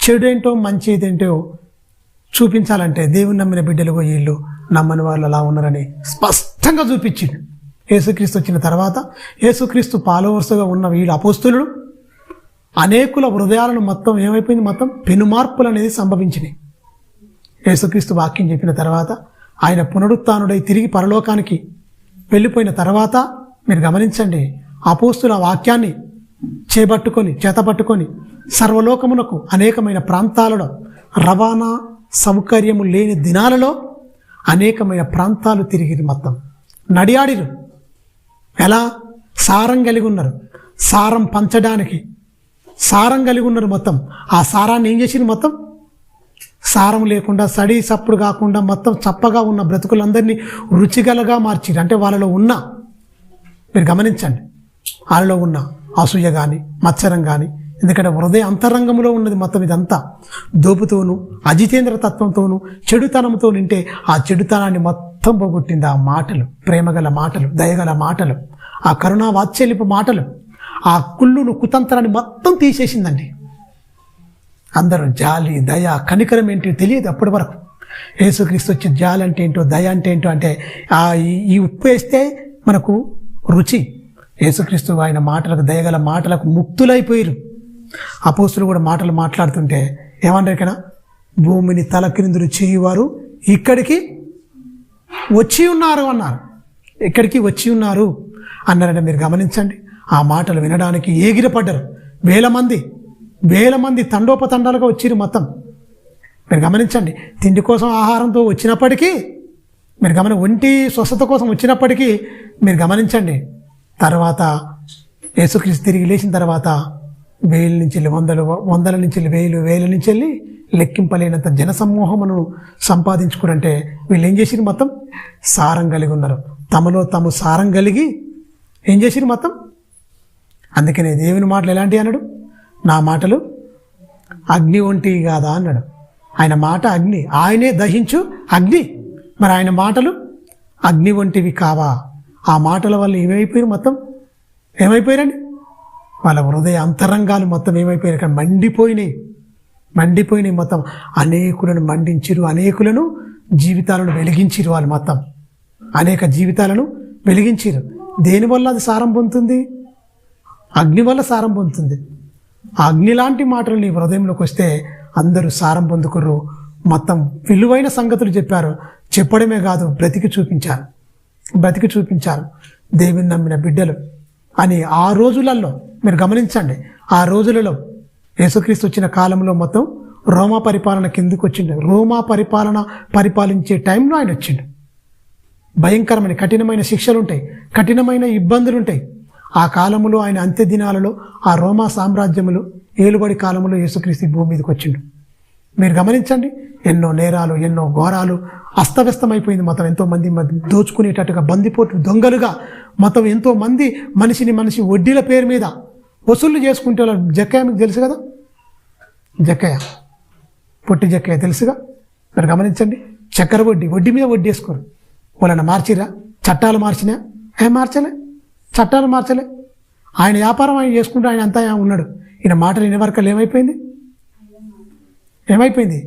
చెడేంటో మంచిదేంటో చూపించాలంటే దేవుని నమ్మిన బిడ్డలు వీళ్ళు నమ్మని వాళ్ళు అలా ఉన్నారని స్పష్టంగా చూపించింది. యేసుక్రీస్తు వచ్చిన తర్వాత యేసుక్రీస్తు ఫాలోవర్స్గా ఉన్న వీళ్ళు అపోస్తులు అనేకుల హృదయాలను మొత్తం ఏమైపోయింది? మొత్తం పెనుమార్పులు అనేది సంభవించినాయి. యేసుక్రీస్తు వాక్యం చెప్పిన తర్వాత ఆయన పునరుత్థానుడై తిరిగి పరలోకానికి వెళ్ళిపోయిన తర్వాత మీరు గమనించండి, అపోస్తుల వాక్యాన్ని చేతపట్టుకొని సర్వలోకమునకు అనేకమైన ప్రాంతాలలో రవాణా సౌకర్యము లేని దినాలలో అనేకమైన ప్రాంతాలు తిరిగి మొత్తం నడియాడిరు. ఎలా? సారం కలిగి ఉన్నారు, సారం పంచడానికి సారం కలిగి ఉన్నారు. మొత్తం ఆ సారాన్ని ఏం చేసింది? మొత్తం సారం లేకుండా సడి సప్పుడు కాకుండా మొత్తం చప్పగా ఉన్న బ్రతుకులందరినీ రుచిగలగా మార్చిరు. అంటే వాళ్ళలో ఉన్న, మీరు గమనించండి, వాళ్ళలో ఉన్న అసూయ కానీ మత్సరం కానీ, ఎందుకంటే హృదయ అంతరంగంలో ఉన్నది మొత్తం ఇదంతా దోపుతోనూ అజితేంద్ర తత్వంతోనూ చెడుతనంతో నింటే ఆ చెడుతనాన్ని మొత్తం పోగొట్టింది. ఆ మాటలు, ప్రేమగల మాటలు, దయగల మాటలు, ఆ కరుణా వాత్సల్యపు మాటలు, ఆ కుళ్ళును కుతంత్రాన్ని మొత్తం తీసేసిందండి. అందరూ జాలి, దయ, కనికరం ఏంటి తెలియదు అప్పటి వరకు. యేసుక్రీస్తు వచ్చి జాలి అంటే ఏంటో, దయ అంటే ఏంటో అంటే ఈ ఉప్పు వేస్తే మనకు రుచి. యేసుక్రీస్తు ఆయన మాటలకు, దయగల మాటలకు ముక్తులైపోయారు. అపోస్తులు కూడా మాటలు మాట్లాడుతుంటే ఏమన్నారు ఇక్కడ, భూమిని తలక్రిందులు చేయువారు ఇక్కడికి వచ్చి ఉన్నారు అన్నారు. ఇక్కడికి వచ్చి ఉన్నారు అన్నారంటే మీరు గమనించండి. ఆ మాటలు వినడానికి ఎగిరిపడ్డారు. వేల మంది తండోపతండాలుగా వచ్చిరు మొత్తం. మీరు గమనించండి. తిండి కోసం, ఆహారంతో వచ్చినప్పటికీ మీరు ఒంటి స్వస్థత కోసం వచ్చినప్పటికీ మీరు గమనించండి. తర్వాత యేసుక్రీస్తు తిరిగి లేచిన తర్వాత 1000 నుంచి 100, 100 నుంచి 1000, 1000 నుంచి వెళ్ళి లెక్కింపలేనంత జనసమూహమును సంపాదించుకునంటే వీళ్ళు ఏం చేసిరు, మొత్తం సారం కలిగి ఉన్నారు. తమలో తాము సారం కలిగి ఏం చేసిరు మొత్తం. అందుకనే దేవుని మాటలు ఎలాంటివి అన్నాడు, నా మాటలు అగ్ని వంటివి కాదా అన్నాడు. ఆయన మాట అగ్ని, ఆయనే దహించు అగ్ని. మరి ఆయన మాటలు అగ్ని వంటివి కావా? ఆ మాటల వల్ల ఏమైపోయారు మొత్తం, ఏమైపోయారండి, వాళ్ళ హృదయ అంతరంగాలు మొత్తం ఏమైపోయారు, ఇక్కడ మండిపోయినాయి మొత్తం. అనేకులను మండించిరు, అనేకులను జీవితాలను వెలిగించిరు. వాళ్ళు మొత్తం అనేక జీవితాలను వెలిగించిరు. దేనివల్ల అది సారం పొందుతుంది? అగ్ని వల్ల సారం పొందుతుంది. ఆ అగ్ని లాంటి మాటలు నీ హృదయంలోకి వస్తే అందరూ సారం పొందుకుర్రు. మొత్తం విలువైన సంగతులు చెప్పారు. చెప్పడమే కాదు, బ్రతికి చూపించారు. దేవుని నమ్మిన బిడ్డలు అని ఆ రోజులలో మీరు గమనించండి. ఆ రోజులలో యేసుక్రీస్తు వచ్చిన కాలంలో మొత్తం రోమా పరిపాలన కిందకు వచ్చిండు. రోమా పరిపాలించే టైంలో ఆయన వచ్చిండు. భయంకరమైన కఠినమైన శిక్షలు ఉంటాయి, కఠినమైన ఇబ్బందులు ఉంటాయి. ఆ కాలంలో ఆయన అంత్య దినాలలో ఆ రోమా సామ్రాజ్యములు ఏలుబడి కాలంలో యేసుక్రీస్తు భూమి మీదకి వచ్చిండు. మీరు గమనించండి. ఎన్నో నేరాలు, ఎన్నో ఘోరాలు, అస్తవ్యస్తమైపోయింది మొత్తం. ఎంతోమంది దోచుకునేటట్టుగా, బందిపోటు దొంగలుగా మొత్తం ఎంతోమంది మనిషి వడ్డీల పేరు మీద వసూళ్లు చేసుకుంటే జక్కయ్య మీకు తెలుసు కదా, జక్కయ్య, పొట్టి జక్కయ్య తెలుసుగా. మీరు గమనించండి. చక్కెర వడ్డీ మీద వడ్డీ వేసుకోరు. వాళ్ళని మార్చిరా? చట్టాలు మార్చినా? చట్టాలు మార్చలే. ఆయన వ్యాపారం ఆయన చేసుకుంటూ ఆయన అంతా ఉన్నాడు. ఈయన మాటలు వినే వరకు ఏమైపోయింది?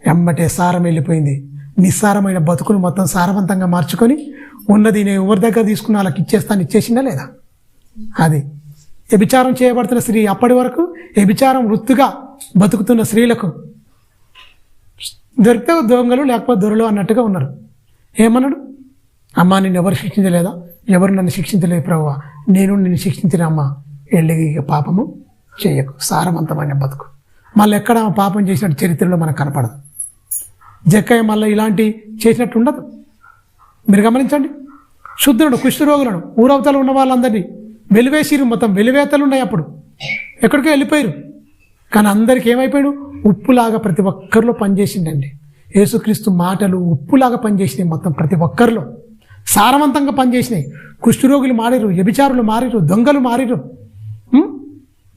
ఎమ్మటే సారం వెళ్ళిపోయింది. నిస్సారమైన బతుకును మొత్తం సారవంతంగా మార్చుకొని ఉన్నది నేను ఎవరి దగ్గర తీసుకున్న వాళ్ళకి ఇచ్చేసిందా లేదా? అది వ్యభిచారం చేయబడుతున్న స్త్రీ. అప్పటి వరకు వ్యభిచారం వృత్తిగా బతుకుతున్న స్త్రీలకు దొరికితే దొంగలు, లేకపోతే దొరలు అన్నట్టుగా ఉన్నారు. ఏమన్నాడు? అమ్మా, నిన్ను ఎవరు శిక్షించలేదా? ఎవరు నన్ను శిక్షించలేదు ప్రభువా, నేను నిన్ను శిక్షించిన అమ్మా, వెళ్ళి పాపము చేయకు. సారవంతమైన బతుకు. మళ్ళీ ఎక్కడ పాపం చేసినట్టు చరిత్రలో మనకు కనపడదు. జక్కయ్య మళ్ళీ ఇలాంటి చేసినట్టు ఉండదు. మీరు గమనించండి. శుద్ధులను, కుష్ఠరోగులను, ఊరవతలు ఉన్న వాళ్ళందరినీ వెలివేసిరు. మొత్తం వెలివేతలు ఉన్నాయి. అప్పుడు ఎక్కడికో వెళ్ళిపోయారు. కానీ అందరికీ ఏమైపోయాడు? ఉప్పులాగా ప్రతి ఒక్కరిలో పనిచేసిందండి. యేసుక్రీస్తు మాటలు ఉప్పులాగా పనిచేసినాయి. మొత్తం ప్రతి ఒక్కరిలో సారవంతంగా పనిచేసినాయి. కుష్ఠరోగులు మారిరు, వ్యభిచారులు మారిరు, దొంగలు మారిరు,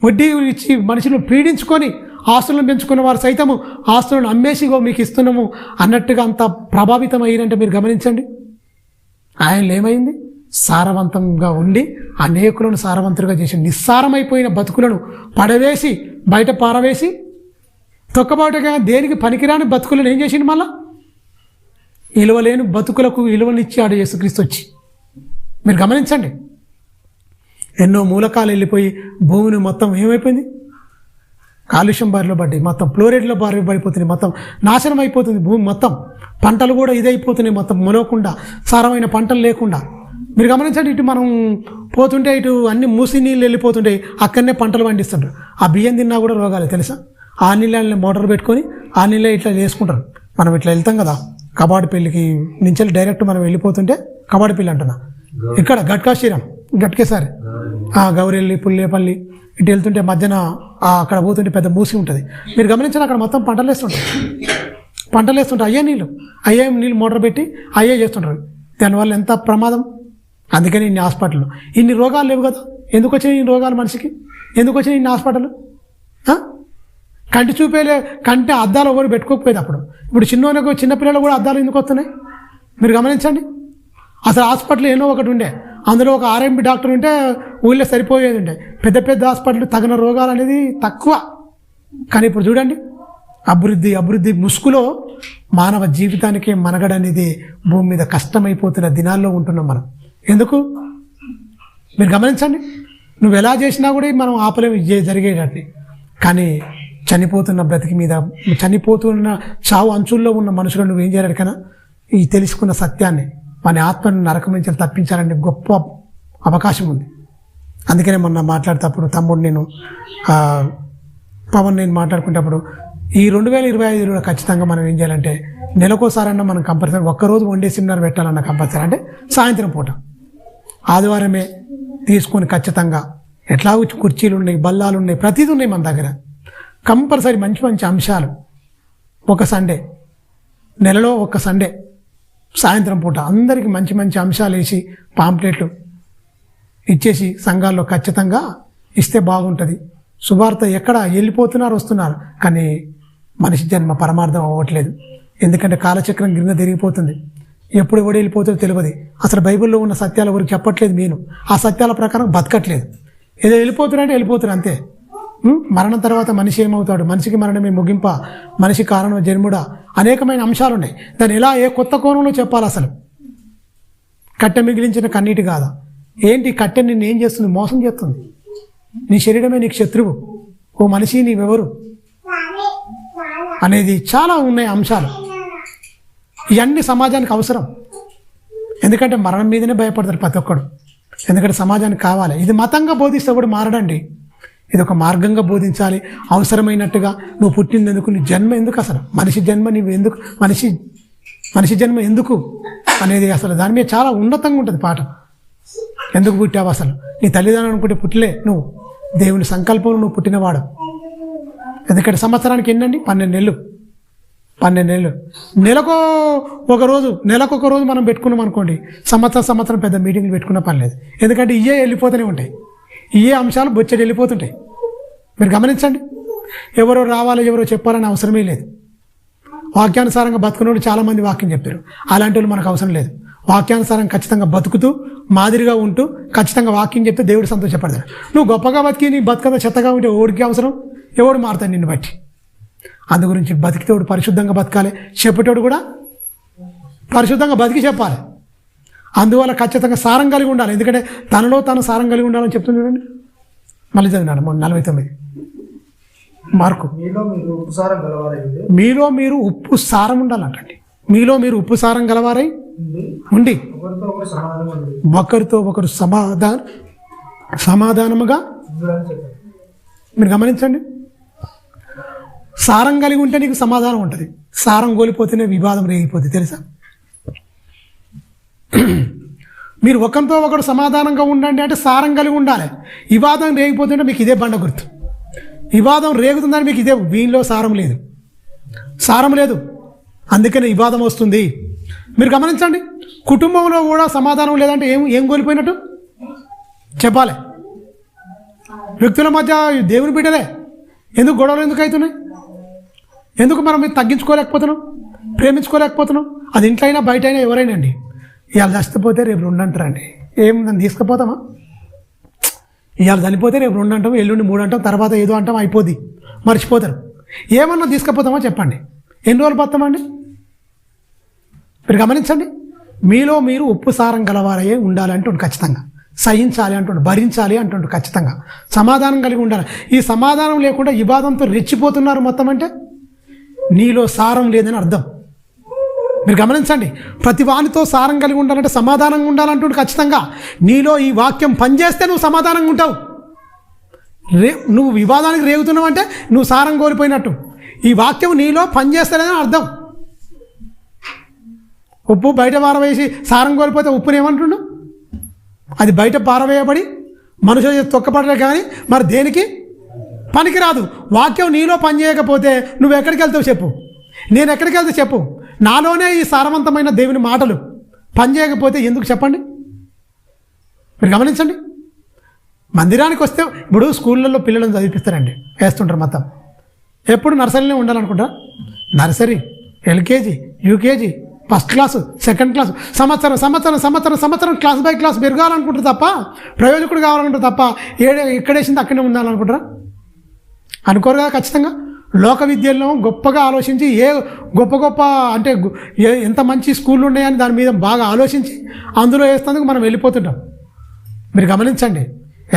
వడ్డీ ఇచ్చి మనుషులను పీడించుకొని ఆస్తులను పెంచుకున్న వారు సైతము ఆస్తులను అమ్మేసిగో మీకు ఇస్తున్నాము అన్నట్టుగా అంత ప్రభావితం అయ్యారంటే మీరు గమనించండి. ఆయన ఏమైంది? సారవంతంగా ఉండి అనేకులను సారవంతులుగా చేసి నిస్సారమైపోయిన బతుకులను పడవేసి బయట పారవేసి తొక్కబాటుగా దేనికి పనికిరాని బతుకులను ఏం చేసిండు? మళ్ళా విలువలేని బతుకులకు విలువనిచ్చాడు యేసుక్రీస్తు వచ్చి. మీరు గమనించండి. ఎన్నో మూలకాలు వెళ్ళిపోయి భూమిని మొత్తం ఏమైపోయింది? కాలుష్యం బారిలో పడ్డాయి. మొత్తం ఫ్లోరైడ్లో బారి పడిపోతున్నాయి. మొత్తం నాశనం అయిపోతుంది భూమి మొత్తం. పంటలు కూడా ఇదైపోతున్నాయి మొత్తం, మొలవకుండా, సారమైన పంటలు లేకుండా. మీరు గమనించండి. ఇటు మనం పోతుంటే ఇటు అన్ని మూసి నీళ్ళు వెళ్ళిపోతుంటాయి, అక్కడనే పంటలు పండిస్తుంటారు. ఆ బియ్యం తిన్నా కూడా రోగాలు తెలుసా? ఆ నీళ్ళని మోటార్ పెట్టుకొని ఆ నీళ్ళే ఇట్లా వేసుకుంటారు. మనం ఇట్లా వెళ్తాం కదా కబాడిపల్లికి నుంచి డైరెక్ట్ మనం వెళ్ళిపోతుంటే, కబాడిపల్లి అంటున్నా, ఇక్కడ గట్కాశ్రీరం, గట్కేసారి గౌరెల్లి, పుల్లేపల్లి ఇటు వెళ్తుంటే మధ్యన అక్కడ పోతుంటే పెద్ద మూసి ఉంటుంది. మీరు గమనించాలి. అక్కడ మొత్తం పంటలు వేస్తుంటారు. అయ్యే నీళ్ళు మోటార్ పెట్టి అయ్యే చేస్తుంటారు. దానివల్ల ఎంత ప్రమాదం. అందుకని ఇన్ని హాస్పిటల్, ఇన్ని రోగాలు లేవు కదా. ఎందుకు వచ్చినాయి ఇన్ని రోగాలు మనిషికి? ఎందుకు వచ్చినాయి ఇన్ని హాస్పిటల్? కంటి చూపేలే, కంటి అద్దాలు ఎవరు పెట్టుకోకపోయేది అప్పుడు. ఇప్పుడు చిన్నపిల్లలు కూడా అద్దాలు ఎందుకు వస్తున్నాయి? మీరు గమనించండి. అసలు హాస్పిటల్ ఏదో ఒకటి ఉండే, అందులో ఒక ఆర్ఎంపీ డాక్టర్ ఉంటే ఊళ్ళో సరిపోయేది ఉండే. పెద్ద హాస్పిటల్ తగిన రోగాలు అనేది తక్కువ. కానీ ఇప్పుడు చూడండి, అభివృద్ధి ముసుగులో మానవ జీవితానికి మనగడ అనేది భూమి మీద కష్టమైపోతున్న దినాల్లో ఉంటున్నాం మనం. ఎందుకు మీరు గమనించండి. నువ్వు ఎలా చేసినా కూడా మనం ఆపలేము జరిగేటట్టు. కానీ చనిపోతున్న బ్రతికి మీద, చనిపోతున్న చావు అంచుల్లో ఉన్న మనుషులు నువ్వేం చేయాలి కన్నా ఈ తెలుసుకున్న సత్యాన్ని మన ఆత్మను నరకం నుంచి తప్పించాలనే గొప్ప అవకాశం ఉంది. అందుకనే మొన్న మాట్లాడేటప్పుడు తమ్ముడు పవన్ నేను మాట్లాడుకునేటప్పుడు ఈ 2025లో ఖచ్చితంగా మనం ఏం చేయాలంటే నెలకోసారన్నా మనం కంపల్సరీ ఒక్కరోజు వండే సెమినార్ పెట్టాలన్న కంపల్సరీ. అంటే సాయంత్రం పూట ఆదివారమే తీసుకొని ఖచ్చితంగా ఎట్లాగో కుర్చీలు ఉన్నాయి, బల్లాలు ఉన్నాయి, ప్రతిదీ ఉన్నాయి మన దగ్గర. కంపల్సరీ మంచి మంచి అంశాలు ఒక సండే, నెలలో ఒక సండే సాయంత్రం పూట అందరికీ మంచి మంచి అంశాలు వేసి పాంప్లెట్లు ఇచ్చేసి సంఘాల్లో ఖచ్చితంగా ఇస్తే బాగుంటుంది. సువార్త ఎక్కడ వెళ్ళిపోతున్నారు వస్తున్నారు, కానీ మనిషి జన్మ పరమార్థం అవ్వట్లేదు. ఎందుకంటే కాలచక్రం గిరిన తిరిగిపోతుంది. ఎప్పుడు ఎవడు వెళ్ళిపోతుందో తెలియదు. అసలు బైబిల్లో ఉన్న సత్యాల గురించి చెప్పట్లేదు. నేను ఆ సత్యాల ప్రకారం బతకట్లేదు. ఏదో వెళ్ళిపోతున్నారంటే వెళ్ళిపోతున్నారు అంతే. మరణం తర్వాత మనిషి ఏమవుతాడు, మనిషికి మరణమే ముగింప, మనిషి కారణం జన్ముడా, అనేకమైన అంశాలు ఉన్నాయి. దాన్ని ఎలా ఏ కొత్త కోణంలో చెప్పాలి? అసలు కట్టె మిగిలించిన కన్నీటి కాదా ఏంటి? కట్టె నిన్ను ఏం చేస్తుంది? మోసం చేస్తుంది. నీ శరీరమే నీకు శత్రువు. ఓ మనిషి నీవెవరు అనేది చాలా ఉన్నాయి అంశాలు. ఇవన్నీ సమాజానికి అవసరం. ఎందుకంటే మరణం మీదనే భయపడతారు ప్రతి ఒక్కడు. ఎందుకంటే సమాజానికి కావాలి. ఇది మతంగా బోధిస్తే కూడా మారడండి. ఇది ఒక మార్గంగా బోధించాలి. అవసరమైనట్టుగా నువ్వు పుట్టిందెందుకు, నీ జన్మ ఎందుకు, అసలు మనిషి జన్మ నీవు ఎందుకు, మనిషి జన్మ ఎందుకు అనేది అసలు దాని మీద చాలా ఉన్నతంగా ఉంటుంది పాఠం. ఎందుకు పుట్టావు అసలు? నీ తల్లిదండ్రులు అనుకుంటే పుట్టలే, నువ్వు దేవుని సంకల్పంలో నువ్వు పుట్టినవాడు. ఎందుకంటే సంవత్సరానికి ఎన్నండి? 12 నెలలు. నెలకు ఒక రోజు మనం పెట్టుకున్నాం అనుకోండి, సంవత్సరం పెద్ద మీటింగ్లు పెట్టుకున్న పని లేదు. ఎందుకంటే ఇవే వెళ్ళిపోతూనే ఉంటాయి. ఇవే అంశాలు బొచ్చడి వెళ్ళిపోతుంటాయి. మీరు గమనించండి. ఎవరో రావాలి, ఎవరో చెప్పాలని అవసరమే లేదు. వాక్యానుసారంగా బతుకున్నోడు చాలామంది వాక్యం చెప్పారు. అలాంటి వాళ్ళు మనకు అవసరం లేదు. వాక్యానుసారం ఖచ్చితంగా బతుకుతూ మాదిరిగా ఉంటూ ఖచ్చితంగా వాక్యం చెప్తే దేవుడు సంతోషపడతాడు. నువ్వు గొప్పగా బతికి నీ బతుకగా చెత్తగా ఉంటే ఓడికి అవసరం, ఎవడు మారుతాడు నిన్ను బట్టి. అందు గురించి బతికితోడు పరిశుద్ధంగా బతకాలి, చెప్పేటోడు కూడా పరిశుద్ధంగా బతికి చెప్పాలి. అందువల్ల ఖచ్చితంగా సారం కలిగి ఉండాలి. ఎందుకంటే తనలో తాను సారం కలిగి ఉండాలని చెప్తుంది చూడండి. మళ్ళీ చదివినాడు 49 మార్కు. మీలో మీరు ఉప్పు సారం ఉండాలంటండి. మీలో మీరు ఉప్పు సారం గలవారై ఉండి ఒకరితో ఒకరు సమాధానముగా. మీరు గమనించండి. సారం కలిగి ఉంటే నీకు సమాధానం ఉంటుంది. సారం కోల్పోతేనే వివాదం రేగిపోతుంది, తెలుసా? మీరు ఒకరితో ఒకరు సమాధానంగా ఉండండి అంటే సారం కలిగి ఉండాలి. వివాదం రేగిపోతుంటే మీకు ఇదే బండ గుర్తు. వివాదం రేగుతుందని మీకు ఇదే, వీళ్ళలో సారం లేదు, అందుకనే వివాదం వస్తుంది. మీరు గమనించండి. కుటుంబంలో కూడా సమాధానం లేదంటే ఏం కోల్పోయినట్టు చెప్పాలి. వ్యక్తుల మధ్య దేవుని బిడ్డలే ఎందుకు గొడవలు ఎందుకు అవుతున్నాయి? ఎందుకు మనం తగ్గించుకోలేకపోతున్నాం, ప్రేమించుకోలేకపోతున్నాం? అది ఇంట్లో అయినా బయట అయినా ఎవరైనా అండి. ఇవాళ చచ్చిపోతే రేపు 2 అంటారండి. దాన్ని తీసుకుపోతామా? ఇవాళ చనిపోతే రేపు 2 అంటాం, ఎల్లుండి 3 అంటాం, తర్వాత ఏదో అంటాం, అయిపోద్ది, మర్చిపోతారు. ఏమన్నా తీసుకుపోతామా చెప్పండి? ఎన్ని రోజులు పోతామండి? మీరు గమనించండి. మీలో మీరు ఉప్పు సారం గలవారయ్యే ఉండాలి అంటుండు ఖచ్చితంగా. సహించాలి అంటుండు, భరించాలి అంటుండు ఖచ్చితంగా. సమాధానం కలిగి ఉండాలి. ఈ సమాధానం లేకుండా వివాదంతో రెచ్చిపోతున్నారు మొత్తం అంటే నీలో సారం లేదని అర్థం. మీరు గమనించండి. ప్రతి వానితో సారం కలిగి ఉండాలంటే సమాధానంగా ఉండాలంటుండు ఖచ్చితంగా. నీలో ఈ వాక్యం పనిచేస్తే నువ్వు సమాధానంగా ఉంటావు. నువ్వు వివాదానికి రేగుతున్నావు అంటే నువ్వు సారం కోల్పోయినట్టు. ఈ వాక్యం నీలో పనిచేస్తలేదని అర్థం. ఉప్పు బయట పారవేసి సారం కోల్పోతే ఉప్పుని ఏమంటుండు? అది బయట పారవేయబడి మనుషులు తొక్కపడలే, కానీ మరి దేనికి పనికిరాదు. వాక్యం నీలో పనిచేయకపోతే నువ్వు ఎక్కడికి వెళ్తావు చెప్పు? నేను ఎక్కడికి వెళ్తే చెప్పు? నాలోనే ఈ సారవంతమైన దేవుని మాటలు పనిచేయకపోతే ఎందుకు చెప్పండి? మీరు గమనించండి. మందిరానికి వస్తే ఇప్పుడు స్కూళ్ళల్లో పిల్లలను చదివిపిస్తారండి, వేస్తుంటారు మొత్తం. ఎప్పుడు నర్సరీలో ఉండాలనుకుంటారా? Nursery, LKG, UKG, first class, second class, సంవత్సరం క్లాస్ బై క్లాస్ పెరగాలనుకుంటారు తప్ప, ప్రయోజకుడు కావాలనుకుంటారు తప్ప, ఎక్కడేసింది అక్కడే ఉండాలనుకుంటారా? అనుకోరు కదా ఖచ్చితంగా. లోక విద్యలను గొప్పగా ఆలోచించి గొప్ప అంటే ఎంత మంచి స్కూళ్ళు ఉన్నాయని దాని మీద బాగా ఆలోచించి అందులో వేస్తేందుకు మనం వెళ్ళిపోతుంటాం. మీరు గమనించండి,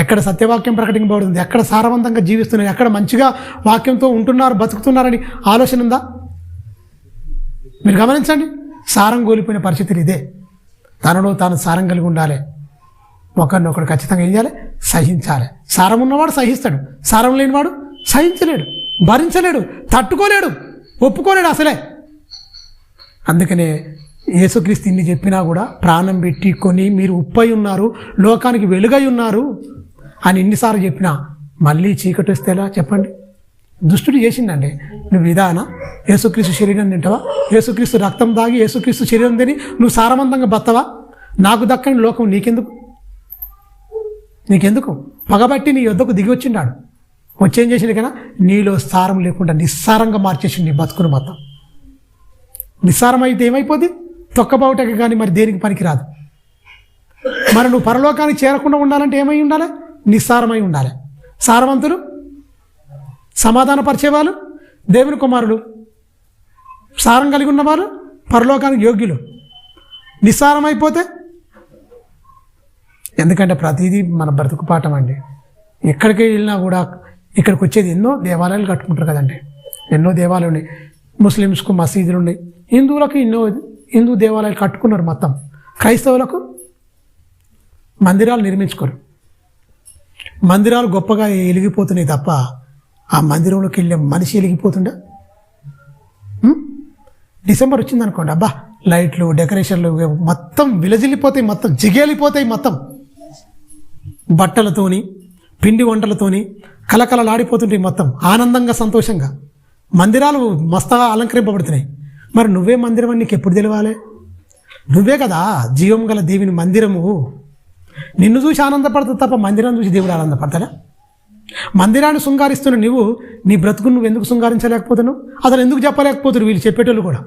ఎక్కడ సత్యవాక్యం ప్రకటింపబడుతుంది, ఎక్కడ సారవంతంగా జీవిస్తున్నారు, ఎక్కడ మంచిగా వాక్యంతో ఉంటున్నారు, బతుకుతున్నారని ఆలోచన ఉందా? మీరు గమనించండి. సారం కోల్పోయిన పరిస్థితులు ఇదే. తనలో తాను సారం కలిగి ఉండాలి. ఒకరినొకడు ఖచ్చితంగా ఏం చేయాలి? సహించాలి. సారం ఉన్నవాడు సహిస్తాడు, సారం లేనివాడు సహించలేడు, భరించలేడు, తట్టుకోలేడు, ఒప్పుకోలేడు అసలే. అందుకనే యేసుక్రీస్తు ఇన్ని చెప్పినా కూడా ప్రాణం పెట్టి కొని మీరు ఉప్పై ఉన్నారు, లోకానికి వెలుగై ఉన్నారు అని ఎన్నిసార్లు చెప్పినా మళ్ళీ చీకటి వస్తే ఎలా చెప్పండి? దుష్టుడు చేసిందండి. నువ్వు ఇదానా? యేసుక్రీస్తు శరీరం తింటావా? యేసుక్రీస్తు రక్తం దాగి యేసుక్రీస్తు శరీరం తిని నువ్వు సారవంతంగా బతవా? నాకు దక్కని లోకం నీకెందుకు? పగబట్టి నీ యొద్దకు దిగి వచ్చిండాడు. వచ్చేం చేసిండు కదా? నీలో సారం లేకుండా నిస్సారంగా మార్చేసిండు నీ బతుకును మొత్తం. నిస్సారం అయితే ఏమైపోద్ది? తొక్కబావుటకి కానీ మరి దేనికి పనికిరాదు. మరి నువ్వు పరలోకానికి చేరకుండా ఉండాలంటే ఏమై ఉండాలి? నిస్సారమై ఉండాలి. సారవంతులు, సమాధానపరిచేవాళ్ళు దేవుని కుమారులు, సారం కలిగి ఉన్నవారు పరలోకానికి యోగ్యులు. నిస్సారమైపోతే, ఎందుకంటే ప్రతిదీ మన బ్రతుకు పాఠం అండి. ఎక్కడికి వెళ్ళినా కూడా ఇక్కడికి వచ్చేది ఎన్నో దేవాలయాలు కట్టుకుంటారు కదండి. ఎన్నో దేవాలయాలు ఉన్నాయి. ముస్లిమ్స్కు మసీదులు ఉన్నాయి, హిందువులకు హిందూ దేవాలయాలు కట్టుకున్నారు మొత్తం. క్రైస్తవులకు మందిరాలు నిర్మించుకోరు. మందిరాలు గొప్పగా వెలిగిపోతున్నాయి తప్ప ఆ మందిరంలోకి వెళ్ళే మనిషి వెలిగిపోతుండే. డిసెంబర్ వచ్చిందనుకోండి, అబ్బా లైట్లు, డెకరేషన్లు మొత్తం విలజిల్లిపోతాయి, మొత్తం జిగేలిపోతాయి. మొత్తం బట్టలతోని, పిండి వంటలతోని కలకలలాడిపోతుంటాయి. మొత్తం ఆనందంగా, సంతోషంగా మందిరాలు మస్తుగా అలంకరింపబడుతున్నాయి. మరి నువ్వే మందిరం అని నీకు ఎప్పుడు తెలియాలి? నువ్వే కదా జీవం గల దేవుని మందిరము. నిన్ను చూసి ఆనందపడతావు తప్ప మందిరాన్ని చూసి దేవుడు ఆనందపడతాడా? మందిరాన్ని శృంగారిస్తున్న నువ్వు నీ బ్రతుకును నువ్వు ఎందుకు శృంగారించలేకపోతున్నావు? అసలు ఎందుకు చెప్పలేకపోతున్నారు వీళ్ళు? చెప్పేటోళ్ళు కూడా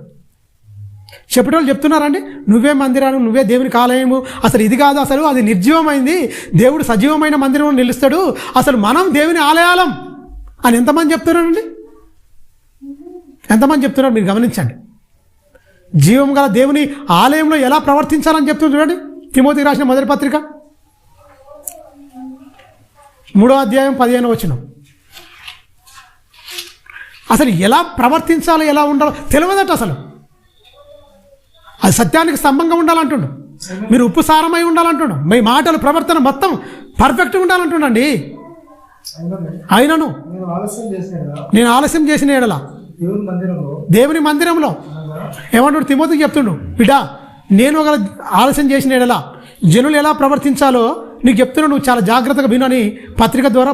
చెప్పేటోళ్ళు చెప్తున్నారండి, నువ్వే మందిరాన్ని, నువ్వే దేవునికి ఆలయము, అసలు ఇది కాదు, అసలు అది నిర్జీవమైంది, దేవుడు సజీవమైన మందిరం నిలుస్తాడు, అసలు మనం దేవుని ఆలయాలం అని ఎంతమంది చెప్తున్నారండి? ఎంతమంది చెప్తున్నారు? మీరు గమనించండి. జీవం గల దేవుని ఆలయంలో ఎలా ప్రవర్తించాలని చెప్తున్నారు చూడండి. తిమోతికి రాసిన మొదటి పత్రిక 3వ అధ్యాయం 15వ వచనం. అసలు ఎలా ప్రవర్తించాలో, ఎలా ఉండాలో తెలియదట అసలు. అది సత్యానికి స్తంభంగా ఉండాలంటుండు. మీరు ఉప్పు సారమై ఉండాలంటుండు. మీ మాటలు, ప్రవర్తన మొత్తం పర్ఫెక్ట్గా ఉండాలంటుండండి. అయినను నేను ఆలస్యం చేసిన ఎడల దేవుని మందిరంలో ఏమంటాడు? తిమోతికి చెప్తుండు, బిడ్డా నేను ఒక ఆలస్యం చేసిన ఎడల జనులు ఎలా ప్రవర్తించాలో నీకు చెప్తున్నా, నువ్వు చాలా జాగ్రత్తగా వినని పత్రిక ద్వారా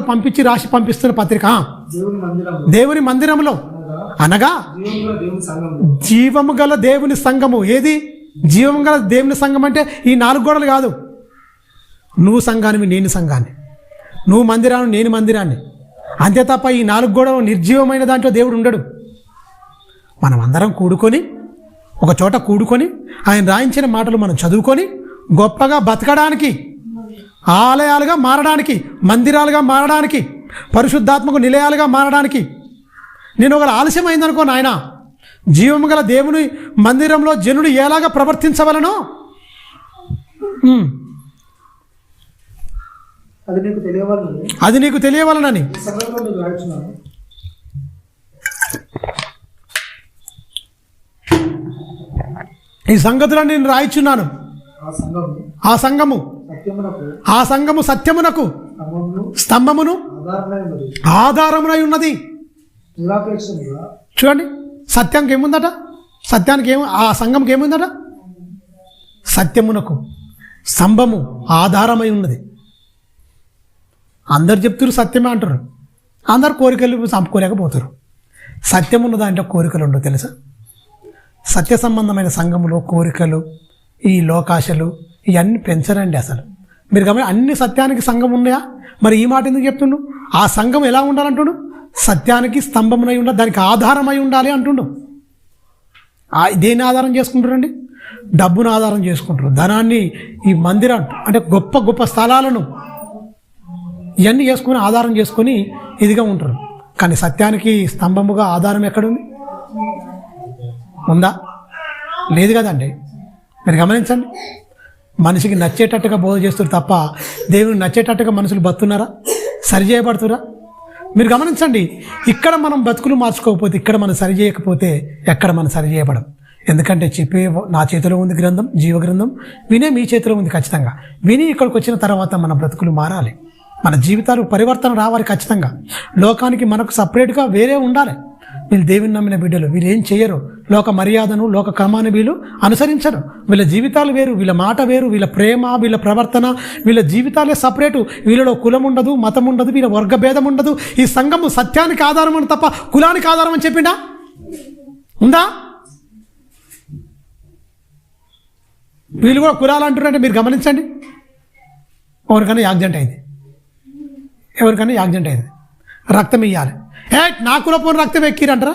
రాసి పంపిస్తున్న పత్రిక. దేవుని మందిరంలో అనగా జీవము గల దేవుని సంఘము. ఏది జీవము గల దేవుని సంఘం అంటే ఈ 4 గోడలు కాదు. నువ్వు సంఘానివి, నేను సంఘాన్ని, నువ్వు మందిరాన్ని, నేను మందిరాన్ని, అంతే తప్ప ఈ 4 గోడలు నిర్జీవమైన దాంట్లో దేవుడు ఉండడు. మనం అందరం కూడుకొని ఒక చోట కూడుకొని ఆయన రాయించిన మాటలు మనం చదువుకొని గొప్పగా బతకడానికి, ఆలయాలుగా మారడానికి, మందిరాలుగా మారడానికి, పరిశుద్ధాత్మకు నిలయాలుగా మారడానికి. నేను ఒక ఆలస్యం అయిందనుకో నాయన, జీవము గల దేవుని మందిరంలో జనులు ఎలాగా ప్రవర్తించవలనో అది నీకు తెలియవలనని ఈ సంగతులను నేను రాయిచున్నాను. ఆ సంఘము సత్యమునకు స్తంభమును ఆధారమునై ఉన్నది. చూడండి, సత్యానికి ఏముందట? సత్యానికి ఆ సంఘంకి ఏముందట? సత్యమునకు స్తంభము ఆధారమై ఉన్నది. అందరు చెప్తారు సత్యమే అంటారు, అందరు కోరికలు చంపుకోలేకపోతారు. సత్యం ఉన్న దాంట్లో కోరికలు ఉండవు తెలుసా? సత్య సంబంధమైన సంఘములో కోరికలు, ఈ లోకాశలు ఇవన్నీ పెంచరండి అసలు. మీరు గమని అన్ని సత్యానికి సంఘం ఉన్నాయా? మరి ఈ మాట ఎందుకు చెప్తుండు? ఆ సంఘం ఎలా ఉండాలంటుడు? సత్యానికి స్తంభమునై ఉండాలి, దానికి ఆధారమై ఉండాలి అంటుండు. దేన్ని ఆధారం చేసుకుంటారండి? డబ్బును ఆధారం చేసుకుంటారు, ధనాన్ని, ఈ మందిరం అంటే గొప్ప గొప్ప స్థలాలను ఇవన్నీ చేసుకుని ఆధారం చేసుకొని ఇదిగా ఉంటారు. కానీ సత్యానికి స్తంభముగా ఆధారం ఎక్కడుంది? ఉందా? లేదు కదండి. మీరు గమనించండి. మనిషికి నచ్చేటట్టుగా బోధ చేస్తారు తప్ప దేవునికి నచ్చేటట్టుగా మనుషులు బతున్నారా? సరి చేయబడుతురా? మీరు గమనించండి. ఇక్కడ మనం బతుకులు మార్చుకోకపోతే, ఇక్కడ మనం సరి చేయకపోతే ఎక్కడ మనం సరి చేయబడం. ఎందుకంటే చెప్పే నా చేతిలో ఉంది గ్రంథం, జీవ గ్రంథం, వినే మీ చేతిలో ఉంది. ఖచ్చితంగా విని ఇక్కడికి వచ్చిన తర్వాత మన బ్రతుకులు మారాలి, మన జీవితాలు పరివర్తన రావాలి. ఖచ్చితంగా లోకానికి మనకు సపరేట్గా వేరే ఉండాలి. వీళ్ళు దేవుని నమ్మిన బిడ్డలు, వీళ్ళు ఏం చేయరు, లోక మర్యాదను లోక క్రమాన్ని వీళ్ళు అనుసరించరు. వీళ్ళ జీవితాలు వేరు, వీళ్ళ మాట వేరు, వీళ్ళ ప్రేమ, వీళ్ళ ప్రవర్తన, వీళ్ళ జీవితాలే సపరేటు. వీళ్ళలో కులం ఉండదు, మతం ఉండదు, వీళ్ళ వర్గభేదం ఉండదు. ఈ సంఘము సత్యానికి ఆధారం అని తప్ప కులానికి ఆధారం అని చెప్పిండా? ఉందా? వీళ్ళు కూడా కులాలు అంటున్నారంటే మీరు గమనించండి. ఎవరికైనా యాక్సిడెంట్ అయింది, ఎవరికైనా యాక్సిడెంట్ అయింది, రక్తం ఇవ్వాలి. నా కులపోని రక్తం ఎక్కిరంటారా?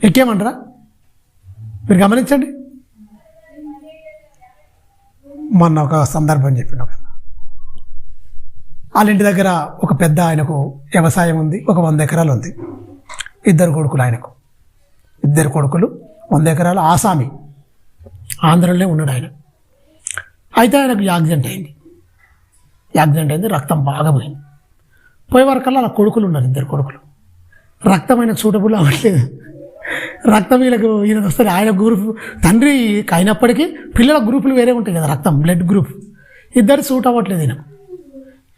ఎక్కేమంటారా? మీరు గమనించండి. మొన్న ఒక సందర్భం చెప్పిండు. ఒక వాళ్ళ ఇంటి దగ్గర ఒక పెద్ద ఆయనకు వ్యవసాయం ఉంది, ఒక 100 ఎకరాలు ఉంది. 2 కొడుకులు ఆయనకు, 2 కొడుకులు, 100 ఎకరాలు. ఆసామి, ఆంధ్రలోనే ఉన్నాడు ఆయన. అయితే ఆయనకు యాక్సిడెంట్ అయింది, రక్తం బాగా పోయింది. పోయే వరకల్లా అలా కొడుకులు ఉన్నారు, 2 కొడుకులు. రక్తం ఆయనకు సూటబుల్ అవ్వట్లేదు. రక్తం వీళ్ళకు ఈయనకు వస్తుంది. ఆయన గ్రూప్ తండ్రి అయినప్పటికీ పిల్లల గ్రూపులు వేరే ఉంటాయి కదా, రక్తం బ్లడ్ గ్రూప్. 2 సూట్ అవ్వట్లేదు. ఈయన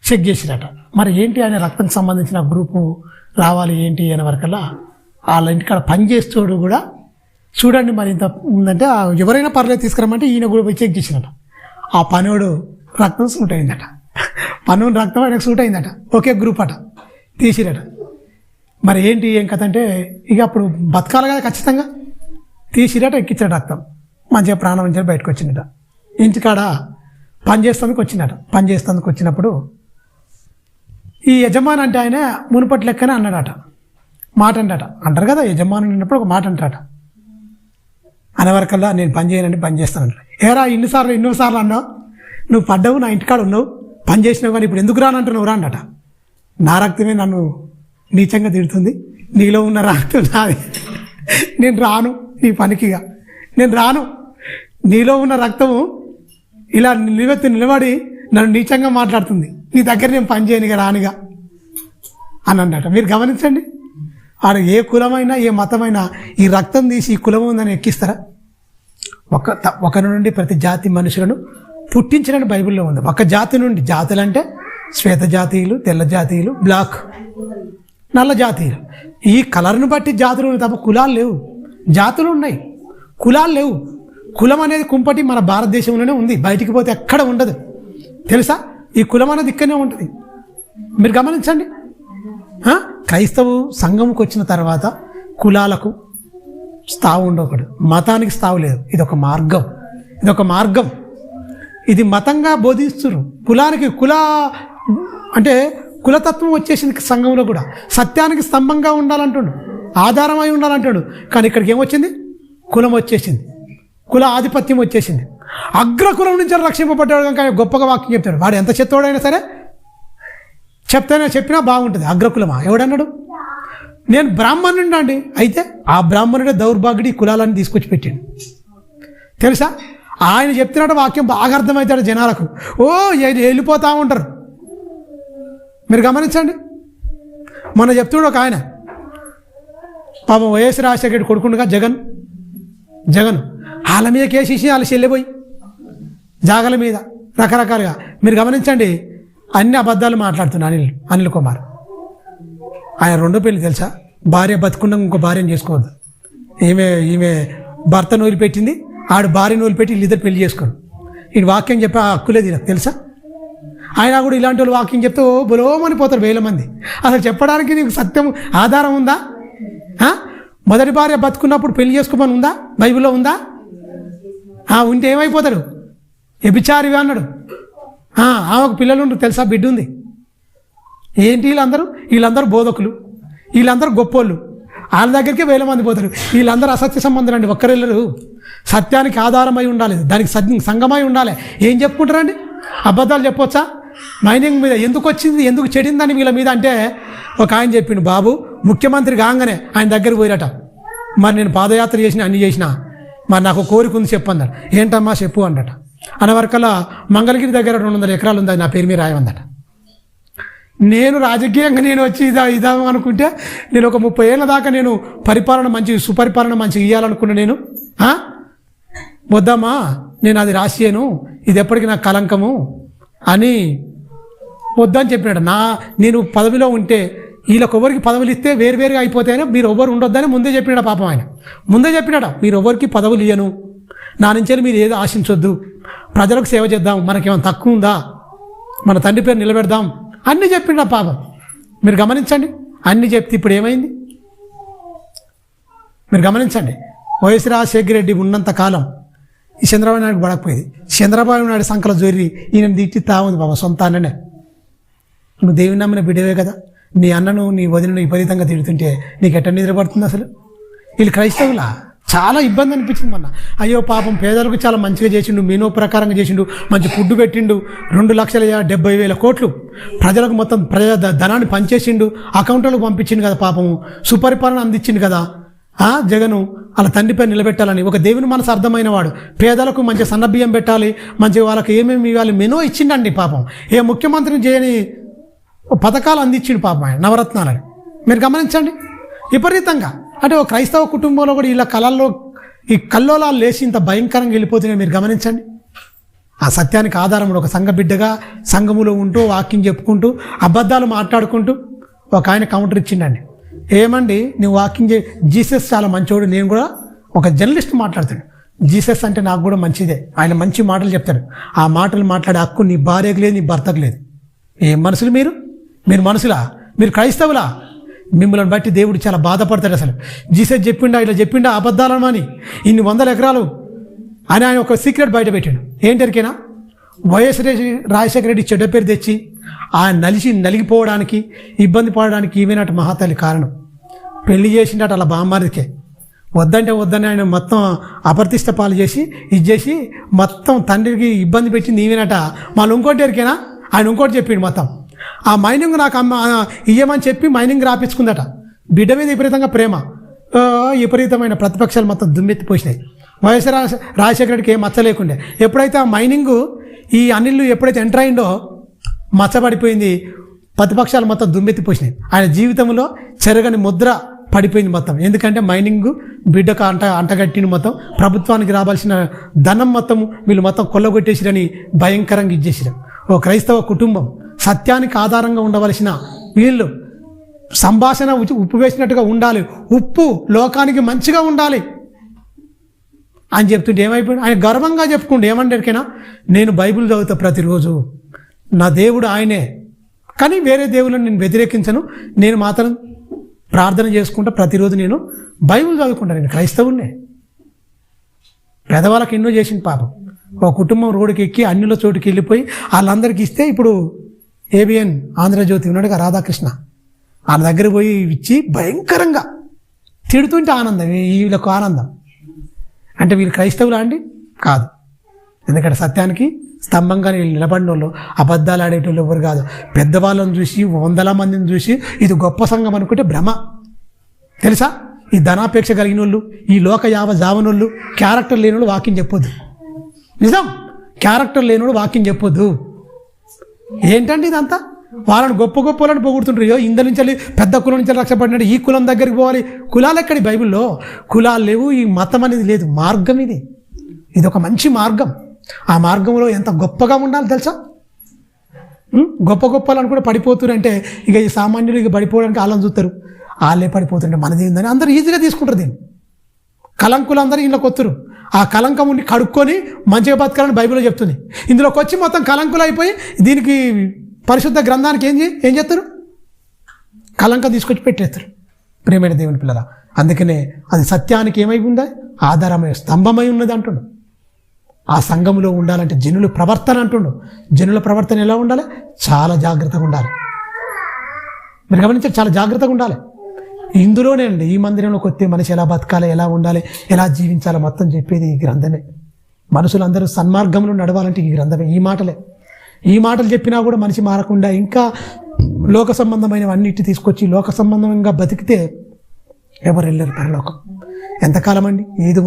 చెక్ చేసిరట. మరి ఏంటి ఆయన రక్తంకి సంబంధించిన గ్రూపు రావాలి ఏంటి అనే వరకల్లా వాళ్ళ ఇంటికాడ పని చేస్తోడు కూడా చూడండి మరి ఇంత ఉందంటే ఎవరైనా పర్లేదు తీసుకురమ్మంటే ఈయన కూడా పోయి చెక్ చేసినట. ఆ పనోడు రక్తం సూట్ అయిందట, పనోడు రక్తం ఆయనకు సూట్ అయిందట, ఒకే గ్రూప్ అట. తీసిరట. మరి ఏంటి ఏం కథ అంటే ఇక అప్పుడు బతకాలి కదా ఖచ్చితంగా. తీసిరట, ఎక్కించాడు రక్తం. మంచిగా ప్రాణం నుంచి బయటకు వచ్చిందట. ఇంటికాడ పని చేస్తేందుకు వచ్చినప్పుడు ఈ యజమాని అంటే ఆయన మునుపటి లెక్కనే అన్నాడట, మాట అంటారు కదా, యజమాని ఉన్నప్పుడు ఒక మాట అంటారట. అనేవరకల్లా నేను పని చేయనండి, పని చేస్తానంట. ఏరా ఎన్నోసార్లు అన్నావు, నువ్వు పడ్డావు, నా ఇంటికాడ ఉన్నావు, పని చేసినావు, కానీ ఇప్పుడు ఎందుకు రానంటున్నావు రా అన్నట. నా రక్తమే నన్ను నీచంగా తిడుతుంది, నీలో ఉన్న రక్తం నాది, నేను రాను నీ పనికిగా, నేను రాను. నీలో ఉన్న రక్తము ఇలా నిలబడి నన్ను నీచంగా మాట్లాడుతుంది, నీ దగ్గర నేను పని చేయనిగా రానిగా అని అన్నట. మీరు గమనించండి. ఆడ ఏ కులమైనా ఏ మతమైనా ఈ రక్తం తీసి ఈ కులం ఉందని ఎక్కిస్తారా? ఒకరి నుండి ప్రతి జాతి మనుషులను పుట్టించడానికి బైబిల్లో ఉంది. ఒక జాతి నుండి, జాతులు అంటే శ్వేత జాతీయులు, తెల్ల జాతీయులు, బ్లాక్, నల్ల జాతీయులు. ఈ కలర్ను బట్టి జాతులు ఉన్నాయి తప్ప కులాలు లేవు. జాతులు ఉన్నాయి, కులాలు లేవు. కులం అనేది కుంపటి మన భారతదేశంలోనే ఉంది, బయటికి పోతే ఎక్కడ ఉండదు తెలుసా. ఈ కులం అనేది ఇక్కడనే ఉంటుంది. మీరు గమనించండి. క్రైస్తవ సంఘంకి వచ్చిన తర్వాత కులాలకు స్థావు ఉండకూడదు, మతానికి స్థావు లేదు. ఇదొక మార్గం. ఇది మతంగా బోధిస్తున్నారు. కులానికి అంటే కులతత్వం వచ్చేసింది సంఘంలో కూడా. సత్యానికి స్తంభంగా ఉండాలంటాడు, ఆధారమై ఉండాలంటాడు. కానీ ఇక్కడికి ఏమొచ్చింది? కులం వచ్చేసింది, కుల ఆధిపత్యం వచ్చేసింది. అగ్రకులం నుంచి రక్షింపబడ్డాడు కనుక గొప్పగా వాక్యం చెప్తాడు. వాడు ఎంత చెత్తోడైనా సరే చెప్పినా బాగుంటుంది. అగ్రకులమా? ఎవడన్నాడు? నేను బ్రాహ్మణుడు అండి. అయితే ఆ బ్రాహ్మణుడే దౌర్భాగ్యుడి కులాలని తీసుకొచ్చి పెట్టాడు తెలుసా. ఆయన చెప్తున్నట్టు వాక్యం బాగా అర్థమవుతాడు జనాలకు. వెళ్ళిపోతూ ఉంటారు. మీరు గమనించండి. మొన్న చెప్తున్నాడు ఒక ఆయన, పాపం వైఎస్ రాజశేఖర్ కొడుకుండగా జగన్ వాళ్ళ మీద కేసేసి వాళ్ళు చెల్లిపోయి జాగల మీద రకరకాలుగా. మీరు గమనించండి. అన్ని అబద్ధాలు మాట్లాడుతున్నా అనిల్ కుమార్. ఆయన 2 పెళ్ళి తెలుసా. భార్య బతుకున్నా ఇంకో భార్యను చేసుకోవద్దు. ఈమె భర్తను వదిలిపెట్టింది, ఆడు భార్యను వదిలిపెట్టి వీళ్ళిద్దరు పెళ్లి చేసుకోరు. ఈ వాక్యం చెప్పే హక్కులేదు నాకు తెలుసా. ఆయన కూడా ఇలాంటి వాళ్ళు వాక్యం చెప్తే బలోమని పోతారు 1000 మంది. అసలు చెప్పడానికి నీకు సత్యం ఆధారం ఉందా? మొదటి భార్య బతుకున్నప్పుడు పెళ్లి చేసుకోమని ఉందా? బైబిల్లో ఉందా? ఉంటే ఏమైపోతాడు? వ్యభిచారివి అన్నాడు. ఆమెకు పిల్లలు ఉండరు తెలుసా, బిడ్డ ఉంది. ఏంటి వీళ్ళందరూ బోధకులు, వీళ్ళందరూ గొప్పోళ్ళు. వాళ్ళ దగ్గరికి 1000 మంది పోతారు. వీళ్ళందరూ అసత్య సంబంధం అండి, ఒక్కరెళ్ళరు. సత్యానికి ఆధారమై ఉండాలి, దానికి సంగమై ఉండాలి. ఏం చెప్పుకుంటారండి? అబద్ధాలు చెప్పొచ్చా? మైనింగ్ మీద ఎందుకు వచ్చింది, ఎందుకు చెడిందని వీళ్ళ మీద అంటే ఒక ఆయన చెప్పిండు, బాబు ముఖ్యమంత్రి కాగానే ఆయన దగ్గరికి పోయిరట, మరి నేను పాదయాత్ర చేసిన అన్ని చేసిన, మరి నాకు కోరిక ఉంది చెప్పు అన్నాడు. ఏంటమ్మా చెప్పు అన్నట. అనవరకల్లా మంగళగిరి దగ్గర 200 ఎకరాలు ఉంది, నా పేరు మీద రాయమందట. నేను రాజకీయంగా నేను వచ్చి ఇదాం అనుకుంటే నేను ఒక 30 ఏళ్ళ దాకా నేను సుపరిపాలన మంచిగా ఇవ్వాలనుకున్నా. నేను వద్దమ్మా, నేను అది రాసియను, ఇది ఎప్పటికీ నాకు కలంకము అని వద్దని చెప్పినాడు. నేను పదవిలో ఉంటే వీళ్ళకి ఎవరికి పదవులు ఇస్తే వేరువేరుగా అయిపోతాయని మీరు ఎవరు ఉండొద్దని ముందే చెప్పినాడు. పాపం ఆయన ముందే చెప్పినాడు, మీరు ఎవరికి పదవులు ఇయ్యను, నా నుంచి మీరు ఏదో ఆశించొద్దు, ప్రజలకు సేవ చేద్దాం, మనకేమైనా తక్కువ ఉందా, మన తండ్రి పేరు నిలబెడదాం అన్నీ చెప్పిండు. పాపం మీరు గమనించండి, అన్నీ చెప్తే ఇప్పుడు ఏమైంది మీరు గమనించండి. వైఎస్ రాజశేఖర రెడ్డి ఉన్నంత కాలం ఈ చంద్రబాబు నాయుడు పడకపోయేది. చంద్రబాబు నాయుడు సంకల జోరి ఈయన తిట్టితా ఉంది పాపం సొంత అన్ననే. నువ్వు దేవుని నమ్మిన బిడ్డవే కదా, నీ అన్నను నీ వదినను విపరీతంగా తిడుతుంటే నీకు ఎట్ట నిద్రపడుతుంది అసలు? వీళ్ళు క్రైస్తవులా? చాలా ఇబ్బంది అనిపించింది మొన్న. అయ్యో పాపం పేదలకు చాలా మంచిగా చేసిండు, మెనూ ప్రకారంగా చేసిండు, మంచి ఫుడ్ పెట్టిండు, 2,70,000 కోట్లు ప్రజలకు మొత్తం ధనాన్ని పనిచేసిండు, అకౌంట్లకు పంపించిండు కదా, పాపము సుపరిపాలన అందించిండు కదా. జగను వాళ్ళ తండ్రి పేరు నిలబెట్టాలని ఒక దేవుని మనసు అర్థమైన వాడు, పేదలకు మంచి సన్నబియ్యం పెట్టాలి, మంచిగా వాళ్ళకి ఏమేమి ఇవ్వాలి మెనూ ఇచ్చిండండి. పాపం ఏ ముఖ్యమంత్రిని చేయని పథకాలు అందించిండు పాపం ఆయన, నవరత్నాలని. మీరు గమనించండి విపరీతంగా. అంటే ఒక క్రైస్తవ కుటుంబంలో కూడా ఇలా ఈ కల్లోలాలు లేచి ఇంత భయంకరంగా వెళ్ళిపోతున్నాయి. మీరు గమనించండి. ఆ సత్యానికి ఆధారం ఒక సంఘ బిడ్డగా సంఘములో ఉంటూ వాకింగ్ చెప్పుకుంటూ అబద్ధాలు మాట్లాడుకుంటూ ఒక ఆయన కౌంటర్ ఇచ్చిండండి. ఏమండి నువ్వు వాకింగ్ జీసస్ చాలా మంచోడు, నేను కూడా ఒక జర్నలిస్ట్ మాట్లాడతాడు, జీసస్ అంటే నాకు కూడా మంచిదే, ఆయన మంచి మాటలు చెప్తాడు, ఆ మాటలు మాట్లాడే హక్కు నీ భార్యకు లేదు, నీ భర్తకు లేదు. ఏం మనుషులు మీరు మనుషులా? మీరు క్రైస్తవులా? మిమ్మల్ని బట్టి దేవుడు చాలా బాధపడతాడు. అసలు జీసస్ చెప్పిండా ఇలా చెప్పిండా అబద్ధాలను అని ఇన్ని 100 ఎకరాలు అని ఆయన ఒక సీక్రెట్ బయట పెట్టాడు. ఏంటరికేనా? వైఎస్ రాజశేఖర రెడ్డి చెడ్డ పేరు తెచ్చి ఆయన నలిగిపోవడానికి ఇబ్బంది పడడానికి ఈమెనట మహాతల్లి కారణం. పెళ్లి చేసిండట అలా బామ్మారికే, వద్దని ఆయన మొత్తం అప్రతిష్ట పాలు చేసి ఇచ్చేసి మొత్తం తండ్రికి ఇబ్బంది పెట్టింది ఈమెనట. మళ్ళీ ఇంకోటి ఎరికేనా, ఆయన ఇంకోటి చెప్పిండు మొత్తం ఆ మైనింగ్ నాకు ఇయ్యమని చెప్పి మైనింగ్ రాపించుకుందట. బిడ్డ మీద విపరీతంగా ప్రేమ, విపరీతమైన ప్రతిపక్షాలు మొత్తం దుమ్మెత్తిపోసినాయి. వైఎస్ రాజశేఖర రెడ్డికి ఏం మచ్చలేకుండే. ఎప్పుడైతే ఆ మైనింగ్ ఈ అనిల్లు ఎప్పుడైతే ఎంటర్ అయిందో మచ్చబడిపోయింది, ప్రతిపక్షాలు మొత్తం దుమ్మెత్తిపోసినాయి. ఆయన జీవితంలో చెరగని ముద్ర పడిపోయింది మొత్తం. ఎందుకంటే మైనింగ్ బిడ్డకు అంటగట్టిన మొత్తం ప్రభుత్వానికి రావాల్సిన ధనం మొత్తం వీళ్ళు మొత్తం కొల్లగొట్టేసిరని భయంకరంగా ఇచ్చేసిరు. ఓ క్రైస్తవ కుటుంబం సత్యానికి ఆధారంగా ఉండవలసిన వీళ్ళు సంభాషణ ఉప్పు వేసినట్టుగా ఉండాలి, ఉప్పు లోకానికి మంచిగా ఉండాలి అని చెప్తుంటే ఏమైపోయాడు? ఆయన గర్వంగా చెప్పుకుంటే ఏమంటారికైనా, నేను బైబిల్ చదువుతా ప్రతిరోజు, నా దేవుడు ఆయనే, కానీ వేరే దేవుళ్ళని నేను వ్యతిరేకించను, నేను మాత్రం ప్రార్థన చేసుకుంటా, ప్రతిరోజు నేను బైబిల్ చదువుకుంటాను, నేను క్రైస్తవున్నే. పేదవాళ్ళకి ఎన్నో చేసింది పాపం. ఒక కుటుంబం రోడ్డుకి ఎక్కి అన్నిలో చోటుకి వెళ్ళిపోయి వాళ్ళందరికీ ఇస్తే ఇప్పుడు ఏబిఎన్ ఆంధ్రజ్యోతి ఉన్నాడుగా రాధాకృష్ణ, వాళ్ళ దగ్గర పోయి ఇచ్చి భయంకరంగా తిడుతుంటే ఆనందం, వీళ్ళకు ఆనందం. అంటే వీళ్ళు క్రైస్తవులా అండి? కాదు. ఎందుకంటే సత్యానికి స్తంభంగా నిలబడిన వాళ్ళు, అబద్ధాలు ఆడేటోళ్ళు ఎవరు కాదు. పెద్దవాళ్ళని చూసి 100 మందిని చూసి ఇది గొప్ప సంఘం అనుకుంటే భ్రమ. తెలుసా? ఈ ధనాపేక్ష కలిగిన వాళ్ళు, ఈ లోక జావనోళ్ళు, క్యారెక్టర్ లేనివాళ్ళు వాక్యం చెప్పొద్దు. నిజం, క్యారెక్టర్ లేనివాడు వాక్యం చెప్పొద్దు. ఏంటండి ఇదంతా? వాళ్ళని గొప్ప వాళ్ళని పొగుడుతుంటారు. ఇందరి నుంచి పెద్ద కులం నుంచి రక్షపడినాడు, ఈ కులం దగ్గరికి పోవాలి. కులాలు ఎక్కడి? బైబిల్లో కులాలు లేవు, ఈ మతం అనేది లేదు, మార్గం ఇది ఒక మంచి మార్గం. ఆ మార్గంలో ఎంత గొప్పగా ఉండాలి తెలుసా? గొప్పలను కూడా పడిపోతున్నారు. అంటే ఇక ఈ సామాన్యులు ఇక పడిపోవడానికి వాళ్ళని చూస్తారు, వాళ్ళే పడిపోతుంటే మనది ఏందని అందరూ ఈజీగా తీసుకుంటారు. దీన్ని కలంకులు అందరూ ఇంట్లోకి వస్తారు. ఆ కలంకం ఉండి కడుక్కొని మంచిగా బతకాలని బైబిల్లో చెప్తుంది. ఇందులోకి వచ్చి మొత్తం కలంకులు అయిపోయి దీనికి పరిశుద్ధ గ్రంథానికి ఏం చేస్తారు? కలంకం తీసుకొచ్చి పెట్టేస్తారు. ప్రియమైన దేవుని పిల్లల, అందుకనే అది సత్యానికి ఏమై ఉందా? ఆధారమై స్తంభమై ఉన్నది అంటుండు. ఆ సంఘంలో ఉండాలంటే జనుల ప్రవర్తన అంటుండు. జనుల ప్రవర్తన ఎలా ఉండాలి? చాలా జాగ్రత్తగా ఉండాలి. మీరు గమనించారు, చాలా జాగ్రత్తగా ఉండాలి. ఇందులోనే అండి, ఈ మందిరంలోకి వస్తే మనిషి ఎలా బతకాలి, ఎలా ఉండాలి, ఎలా జీవించాలి మొత్తం చెప్పేది ఈ గ్రంథమే. మనుషులందరూ సన్మార్గంలో నడవాలంటే ఈ గ్రంథమే, ఈ మాటలే. ఈ మాటలు చెప్పినా కూడా మనిషి మారకుండా ఇంకా లోక సంబంధమైనవన్నిటి తీసుకొచ్చి లోక సంబంధంగా బతికితే ఎవరు వెళ్ళరు పరలోకం. ఎంతకాలం అండి? ఏది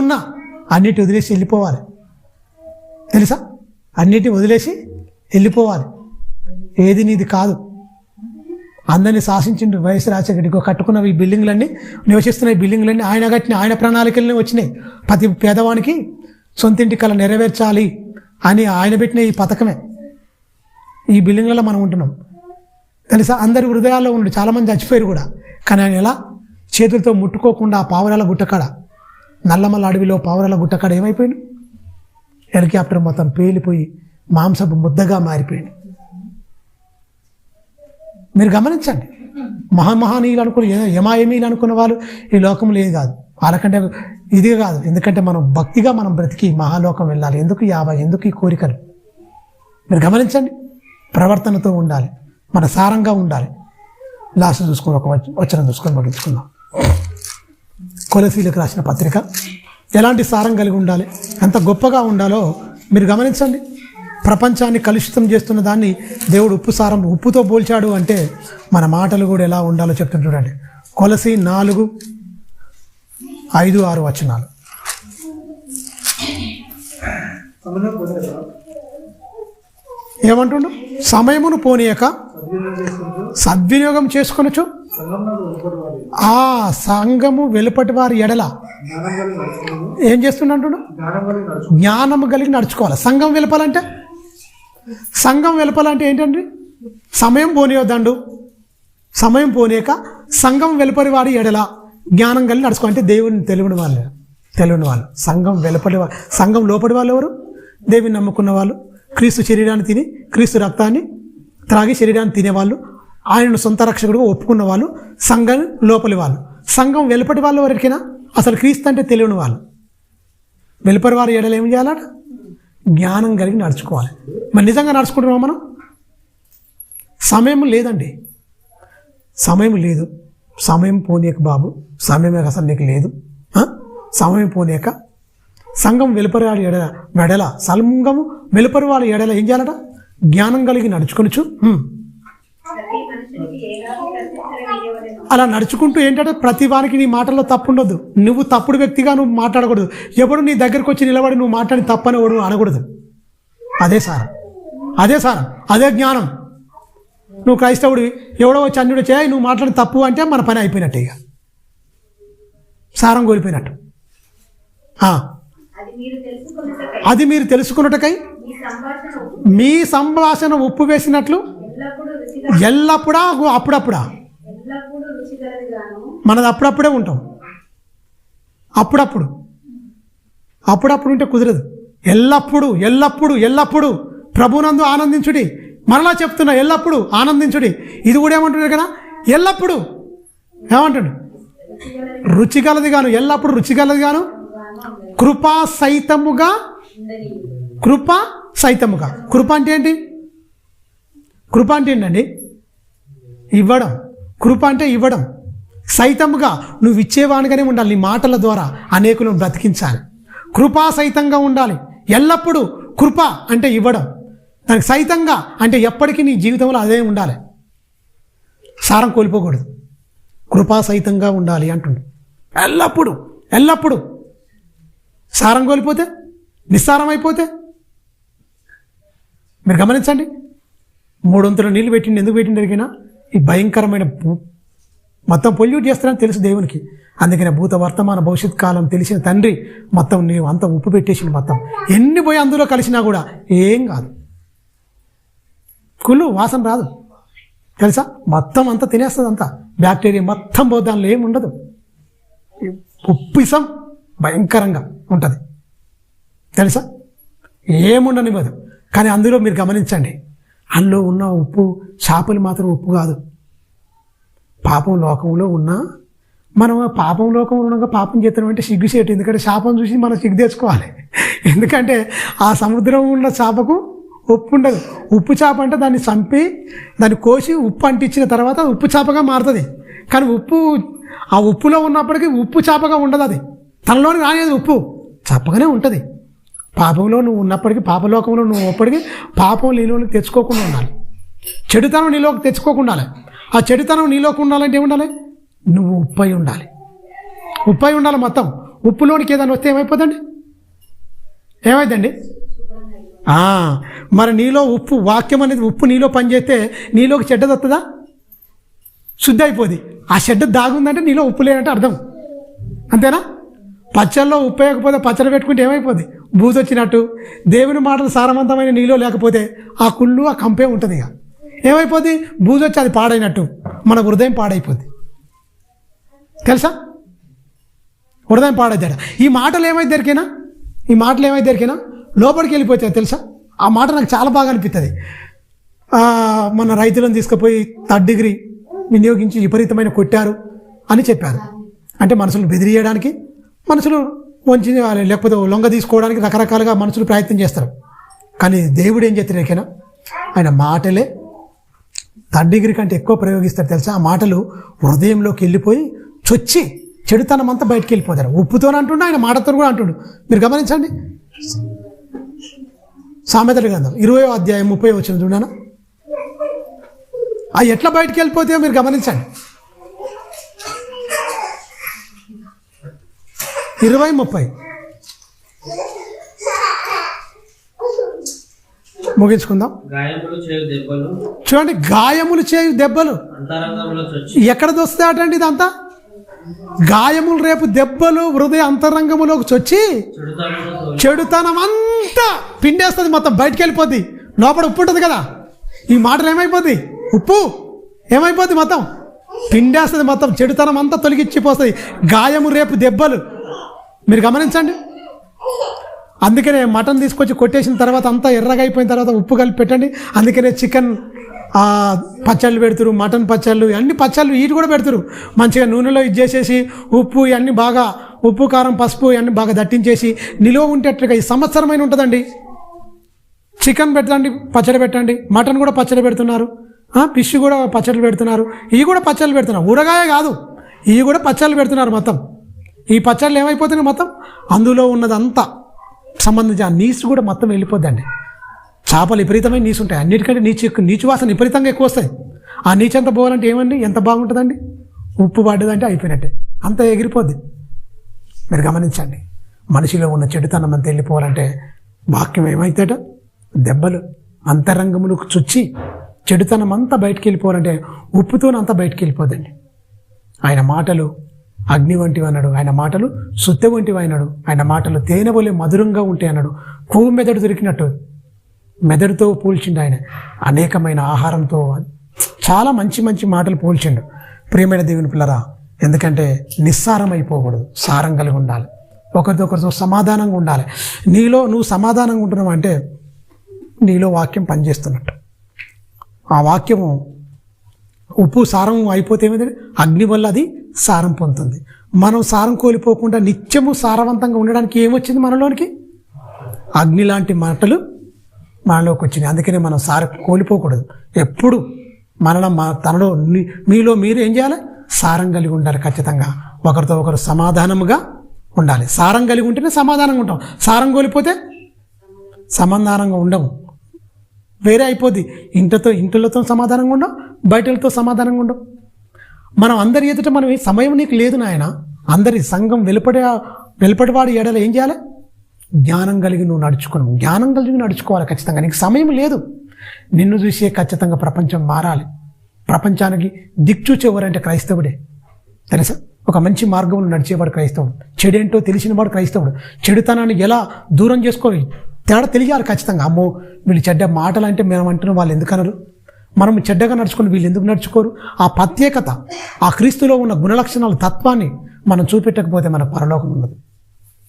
ఉన్నా అన్నిటి వదిలేసి వెళ్ళిపోవాలి. తెలుసా? అన్నిటిని వదిలేసి వెళ్ళిపోవాలి. ఏది నీది కాదు. అందరినీ శాసించిండు వైఎస్ రాజశేఖర. కట్టుకున్న ఈ బిల్డింగ్లన్నీ, నివసిస్తున్న ఈ బిల్డింగ్లన్నీ ఆయన కట్టిన, ఆయన ప్రణాళికలనే వచ్చినాయి. ప్రతి పేదవానికి సొంతింటి కళ నెరవేర్చాలి అని ఆయన పెట్టిన ఈ పథకమే. ఈ బిల్డింగ్లలో మనం ఉంటున్నాం. తెలుసా? అందరి హృదయాల్లో ఉండి చాలామంది చచ్చిపోయారు కూడా. కానీ ఆయన ఎలా చేతులతో ముట్టుకోకుండా ఆ పావురాల గుట్టకాడ, నల్లమల్ల అడవిలో పావురాల గుట్టకాడ ఏమైపోయింది? హెలికాప్టర్ మొత్తం పేలిపోయి మాంసపు ముద్దగా మారిపోయింది. మీరు గమనించండి. మహామహానీయులు అనుకుని యమాయమీలు అనుకున్న వాళ్ళు ఈ లోకంలో ఏది కాదు, వాళ్ళకంటే ఇది కాదు. ఎందుకంటే మనం భక్తిగా మనం బ్రతికి మహాలోకం వెళ్ళాలి. ఎందుకు ఈ కోరికలు? మీరు గమనించండి. ప్రవర్తనతో ఉండాలి, మన సారంగా ఉండాలి. లాస్ట్ చూసుకుని ఒక వచనం చూసుకొని ముగించుకుందాం. కొలసీలకు రాసిన పత్రిక ఎలాంటి సారం కలిగి ఉండాలి, ఎంత గొప్పగా ఉండాలో మీరు గమనించండి. ప్రపంచాన్ని కలుషితం చేస్తున్న దాన్ని దేవుడు ఉప్పుతో పోల్చాడు అంటే మన మాటలు కూడా ఎలా ఉండాలో చెప్తుంది చూడండి. కొలసీ 4:5-6 వచనాలు. ఏమంటుండు? సమయమును పోనీయక సద్వినియోగం చేసుకొనొచ్చు ఆ సంఘము వెలుపటి వారి ఎడల ఏం చేస్తుండంటు? జ్ఞానము కలిగి నడుచుకోవాలి. సంఘం వెలపాలంటే ఏంటండి? సమయం పోనీయొద్దండు. సమయం పోనీయక సంఘం వెలుపటి వారి ఎడల జ్ఞానం కలిగి నడుచుకో. అంటే దేవుని తెలియని వాళ్ళు. సంఘం లోపడి వాళ్ళు ఎవరు? దేవుని నమ్ముకున్న వాళ్ళు, క్రీస్తు శరీరాన్ని తిని క్రీస్తు రక్తాన్ని త్రాగి శరీరాన్ని తినేవాళ్ళు, ఆయనను సొంత రక్షకుడుగా ఒప్పుకున్న వాళ్ళు సంఘం లోపలి వాళ్ళు. సంఘం వెలుపటి వాళ్ళు ఎవరికైనా అసలు క్రీస్తు అంటే తెలియని వాళ్ళు. వెలుపటి వారి ఎడలు ఏం చేయాలట? జ్ఞానం కలిగి నడుచుకోవాలి. మరి నిజంగా నడుచుకుంటున్నాం మనం? సమయం లేదండి. సమయం లేదు. సమయం పోనీయక బాబు, సమయం అసలు నీకు లేదు. సమయం పోనీయక సంఘం వెలుపరి వాడి వెడల సంఘము వెలుపరి వాడి ఎడల ఏం చేయాలట? జ్ఞానం కలిగి నడుచుకొనొచ్చు. అలా నడుచుకుంటూ ఏంటంటే ప్రతి వారికి నీ మాటల్లో తప్పు ఉండొద్దు. నువ్వు తప్పుడు వ్యక్తిగా నువ్వు మాట్లాడకూడదు. ఎవడు నీ దగ్గరకు వచ్చి నిలబడి నువ్వు మాట్లాడి తప్పని ఎవడు అనకూడదు. అదే సారం, అదే జ్ఞానం. నువ్వు క్రైస్తవుడివి, ఎవడో వచ్చి అన్యుడు చేయి నువ్వు మాట్లాడి తప్పు అంటే మన పని అయిపోయినట్టే, ఇక సారం కోల్పోయినట్టు. అది మీరు తెలుసుకున్నట్టుకై మీ సంభాషణ ఉప్పు వేసినట్లు ఎల్లప్పుడా అప్పుడప్పుడా మనది అప్పుడప్పుడే ఉంటాం. అప్పుడప్పుడు ఉంటే కుదరదు. ఎల్లప్పుడు ప్రభునందు ఆనందించుడి. మరలా చెప్తున్నా, ఎల్లప్పుడు ఆనందించుడి. ఇది కూడా ఏమంటున్నాడు కదా? ఎల్లప్పుడు ఏమంటాడు? రుచిగలది గాను, ఎల్లప్పుడు రుచిగలది గాను, కృపా సైతముగా. కృప అంటే ఏంటి? కృప అంటే ఏంటండి? ఇవ్వడం. కృప అంటే ఇవ్వడం. సైతముగా నువ్వు ఇచ్చేవానిగానే ఉండాలి. నీ మాటల ద్వారా అనేకులను బ్రతికించాలి. కృపా సైతంగా ఉండాలి. ఎల్లప్పుడూ కృప అంటే ఇవ్వడం, దానికి సైతంగా అంటే ఎప్పటికీ నీ జీవితంలో అదే ఉండాలి. సారం కోల్పోకూడదు. కృపా సైతంగా ఉండాలి అంటుండు. ఎల్లప్పుడూ సారం కోల్పోతే, నిస్సారం అయిపోతే మీరు గమనించండి. 3 వంతుల నీళ్ళు పెట్టిండి. ఎందుకు పెట్టిండి అడిగినా? ఈ భయంకరమైన మొత్తం పొల్యూట్ చేస్తారని తెలుసు దేవునికి. అందుకనే భూత వర్తమాన భవిష్యత్ కాలం తెలిసిన తండ్రి మొత్తం నీవు అంతా ఉప్పు పెట్టేసింది. మొత్తం ఎన్ని పోయి అందులో కలిసినా కూడా ఏం కాదు, కుళ్ళు వాసన రాదు. తెలుసా? మొత్తం అంతా తినేస్తుంది. అంతా బ్యాక్టీరియా మొత్తం పోతే దానిలో ఏమి ఉండదు. ఉప్పిసం భయంకరంగా ఉంటుంది. తెలుసా? ఏముండనివ్వదు. కానీ అందులో మీరు గమనించండి, అందులో ఉన్న ఉప్పు చేపలు మాత్రం ఉప్పు కాదు. పాపం లోకంలో ఉన్నా మనం పాపం లోకంలో ఉండగా పాపం చేస్తున్నాం అంటే సిగ్గుచేటు. ఎందుకంటే చేపను చూసి మనం సిగ్గు తెచ్చుకోవాలి. ఎందుకంటే ఆ సముద్రం ఉన్న చేపకు ఉప్పు ఉండదు. ఉప్పు చేప అంటే దాన్ని చంపి దాన్ని కోసి ఉప్పు అంటించిన తర్వాత ఉప్పు చేపగా మారుతుంది. కానీ ఆ ఉప్పులో ఉన్నప్పటికీ ఉప్పు చేపగా ఉండదు. అది తనలోని రానేది, ఉప్పు చేపగానే ఉంటుంది. పాపంలో నువ్వు ఉన్నప్పటికీ, పాపలోకంలో నువ్వు ఉన్నప్పటికీ పాపం నీలోకి తెచ్చుకోకుండా ఉండాలి. చెడుతనం నీలోకి తెచ్చుకోకుండా ఉండాలి. ఆ చెడుతనం నీలోకి ఉండాలంటే ఏముండాలి? నువ్వు ఉప్పై ఉండాలి. ఉప్పై ఉండాలి. మొత్తం ఉప్పులోనికి ఏదైనా వస్తే ఏమైపోతుంది? మరి నీలో ఉప్పు, వాక్యం అనేది ఉప్పు నీలో పనిచేస్తే నీలోకి చెడ్డది వస్తుందా? శుద్ధి అయిపోద్ది. ఆ చెడ్డ దాగుందంటే నీలో ఉప్పు లేనంటే అర్థం. అంతేనా? పచ్చళ్ళలో ఉప్పు వేయకపోతే పచ్చడి పెట్టుకుంటే ఏమైపోద్ది? బూజు వచ్చినట్టు. దేవుని మాటలు సారవంతమైన నీలో లేకపోతే ఆ కుళ్ళు, ఆ కంపే ఉంటుంది. ఇక ఏమైపోద్ది? బూజు వచ్చి అది పాడైనట్టు మన హృదయం పాడైపోద్ది. తెలుసా? హృదయం పాడైద్దాడ. ఈ మాటలు ఏమైతే దొరికినా లోపలికి వెళ్ళిపోతాయి. తెలుసా? ఆ మాట నాకు చాలా బాగా అనిపిస్తుంది. మన రైతులను తీసుకుపోయి 3rd డిగ్రీ వినియోగించి విపరీతమైన కొట్టారు అని చెప్పారు. అంటే మనుషులు బెదిరియడానికి, మనుషులు వంచి లేకపోతే లొంగ తీసుకోవడానికి రకరకాలుగా మనుషులు ప్రయత్నం చేస్తారు. కానీ దేవుడు ఏం చేస్తారు? ఎక్కనా ఆయన మాటలే 3rd డిగ్రీ కంటే ఎక్కువ ప్రయోగిస్తారు. తెలుసా? ఆ మాటలు హృదయంలోకి వెళ్ళిపోయి చొచ్చి చెడుతనం అంతా బయటికి వెళ్ళిపోతారు. ఉప్పుతోనే అంటుండే, ఆయన మాటతో కూడా అంటుండు. మీరు గమనించండి. సామెతల గ్రంథం 20వ అధ్యాయం 30 వచ్చిన చూడనా, ఆ ఎట్లా బయటికి వెళ్ళిపోతాయో మీరు గమనించండి. 20-30 ముగించుకుందాం. చూడండి, గాయములు చేయు దెబ్బలు ఎక్కడ దొస్తాయటండి? ఇదంతా గాయములు, రేపు దెబ్బలు హృదయ అంతరంగములోకి చొచ్చి చెడుతనం అంతా పిండేస్తుంది. మొత్తం బయటికి వెళ్ళిపోద్ది. లోపల ఉప్పు ఉంటుంది కదా, ఈ మాటలు ఏమైపోద్ది? ఉప్పు ఏమైపోద్ది? మొత్తం పిండేస్తుంది. మొత్తం చెడుతనం అంతా తొలగిచ్చిపోతుంది. గాయము, రేపు దెబ్బలు. మీరు గమనించండి. అందుకనే మటన్ తీసుకొచ్చి కొట్టేసిన తర్వాత అంతా ఎర్రగా అయిపోయిన తర్వాత ఉప్పు కలిపి పెట్టండి. అందుకనే చికెన్ పచ్చళ్ళు పెడతారు, మటన్ పచ్చళ్ళు, అన్ని పచ్చళ్ళు వీటి కూడా పెడతారు. మంచిగా నూనెలో ఇది చేసేసి ఉప్పు ఇవన్నీ బాగా, ఉప్పు, కారం, పసుపు ఇవన్నీ బాగా దట్టించేసి నిలువ ఉండేట్టుగా ఈ సంవత్సరమైన ఉంటుందండి. చికెన్ పెట్టండి, పచ్చడి పెట్టండి. మటన్ కూడా పచ్చడి పెడుతున్నారు, ఫిష్ కూడా పచ్చళ్ళు పెడుతున్నారు. ఇవి కూడా పచ్చళ్ళు పెడుతున్నారు. ఊరగాయ కాదు, ఇవి కూడా పచ్చళ్ళు పెడుతున్నారు. మొత్తం ఈ పచ్చళ్ళు ఏమైపోతున్నాయి? మొత్తం అందులో ఉన్నదంతా సంబంధించి ఆ నీసు కూడా మొత్తం వెళ్ళిపోద్దండి. చేపలు విపరీతమైన నీసు ఉంటాయి. అన్నిటికంటే నీచు వాసన విపరీతంగా ఎక్కువ వస్తాయి. ఆ నీచు అంతా పోవాలంటే ఏమండి? ఎంత బాగుంటుందండి? ఉప్పు పడ్డదంటే అయిపోయినట్టే, అంత ఎగిరిపోద్ది. మీరు గమనించండి. మనిషిలో ఉన్న చెడుతనం అంతా వెళ్ళిపోవాలంటే వాక్యం ఏమైతేట దెబ్బలు అంతరంగములకు చుచ్చి చెడుతనం అంతా బయటికి వెళ్ళిపోవాలంటే ఉప్పుతోనంతా బయటికి వెళ్ళిపోద్దండి. ఆయన మాటలు అగ్ని వంటివి అన్నాడు. ఆయన మాటలు సుత్తె వంటివి అన్నాడు. ఆయన మాటలు తేనె వలె మధురంగా ఉంటాయి అన్నాడు. కొవ్వు మెదడు దొరికినట్టు మెదడుతో పోల్చిండు. ఆయన అనేకమైన ఆహారంతో చాలా మంచి మంచి మాటలు పోల్చిండు. ప్రియమైన దేవుని పిల్లరా, ఎందుకంటే నిస్సారం అయిపోకూడదు, సారం కలిగి ఉండాలి. ఒకరితో సమాధానంగా ఉండాలి. నీలో నువ్వు సమాధానంగా ఉంటున్నావు అంటే నీలో వాక్యం పనిచేస్తున్నట్టు. ఆ వాక్యము ఉప్పు సారం అయిపోతే ఏమైందంటే అగ్ని వల్ల అది సారం పొందుతుంది. మనం సారం కోల్పోకుండా నిత్యము సారవంతంగా ఉండడానికి ఏమొచ్చింది? మనలోనికి అగ్ని లాంటి మాటలు మనలోకి వచ్చినాయి. అందుకనే మనం సారం కోల్పోకూడదు. ఎప్పుడు తనలో మీలో మీరు ఏం చేయాలి? సారం కలిగి ఉండాలి. ఖచ్చితంగా ఒకరితో ఒకరు సమాధానముగా ఉండాలి. సారం కలిగి ఉంటేనే సమాధానంగా ఉంటాం. సారం కోల్పోతే సమాధానంగా ఉండము, వేరే అయిపోద్ది. ఇంటిలతో సమాధానంగా ఉండవు, బయటలతో సమాధానంగా ఉండవు. మనం అందరి ఎదుట మనం సమయం నీకు లేదు నాయన. అందరి సంఘం వెలుపటివాడి ఎడల ఏం చేయాలి? జ్ఞానం కలిగి నువ్వు నడుచుకోను, జ్ఞానం కలిగి నడుచుకోవాలి. ఖచ్చితంగా నీకు సమయం లేదు. నిన్ను చూసే ఖచ్చితంగా ప్రపంచం మారాలి. ప్రపంచానికి దిక్చూచి ఎవరంటే క్రైస్తవుడే. తెలుసా? ఒక మంచి మార్గంలో నడిచేవాడు క్రైస్తవుడు. చెడేంటో తెలిసినవాడు క్రైస్తవుడు. చెడుతనాన్ని ఎలా దూరం చేసుకోవాలి తేడా తెలియాలి ఖచ్చితంగా. అమ్మో వీళ్ళు చెడ్డ మాటలు అంటే మేము అంటున్నాం, వాళ్ళు ఎందుకనరు? మనం చెడ్డగా నడుచుకుని వీళ్ళు ఎందుకు నడుచుకోరు? ఆ ప్రత్యేకత, ఆ క్రీస్తులో ఉన్న గుణలక్షణాల తత్వాన్ని మనం చూపెట్టకపోతే మన పరలోకం ఉన్నది.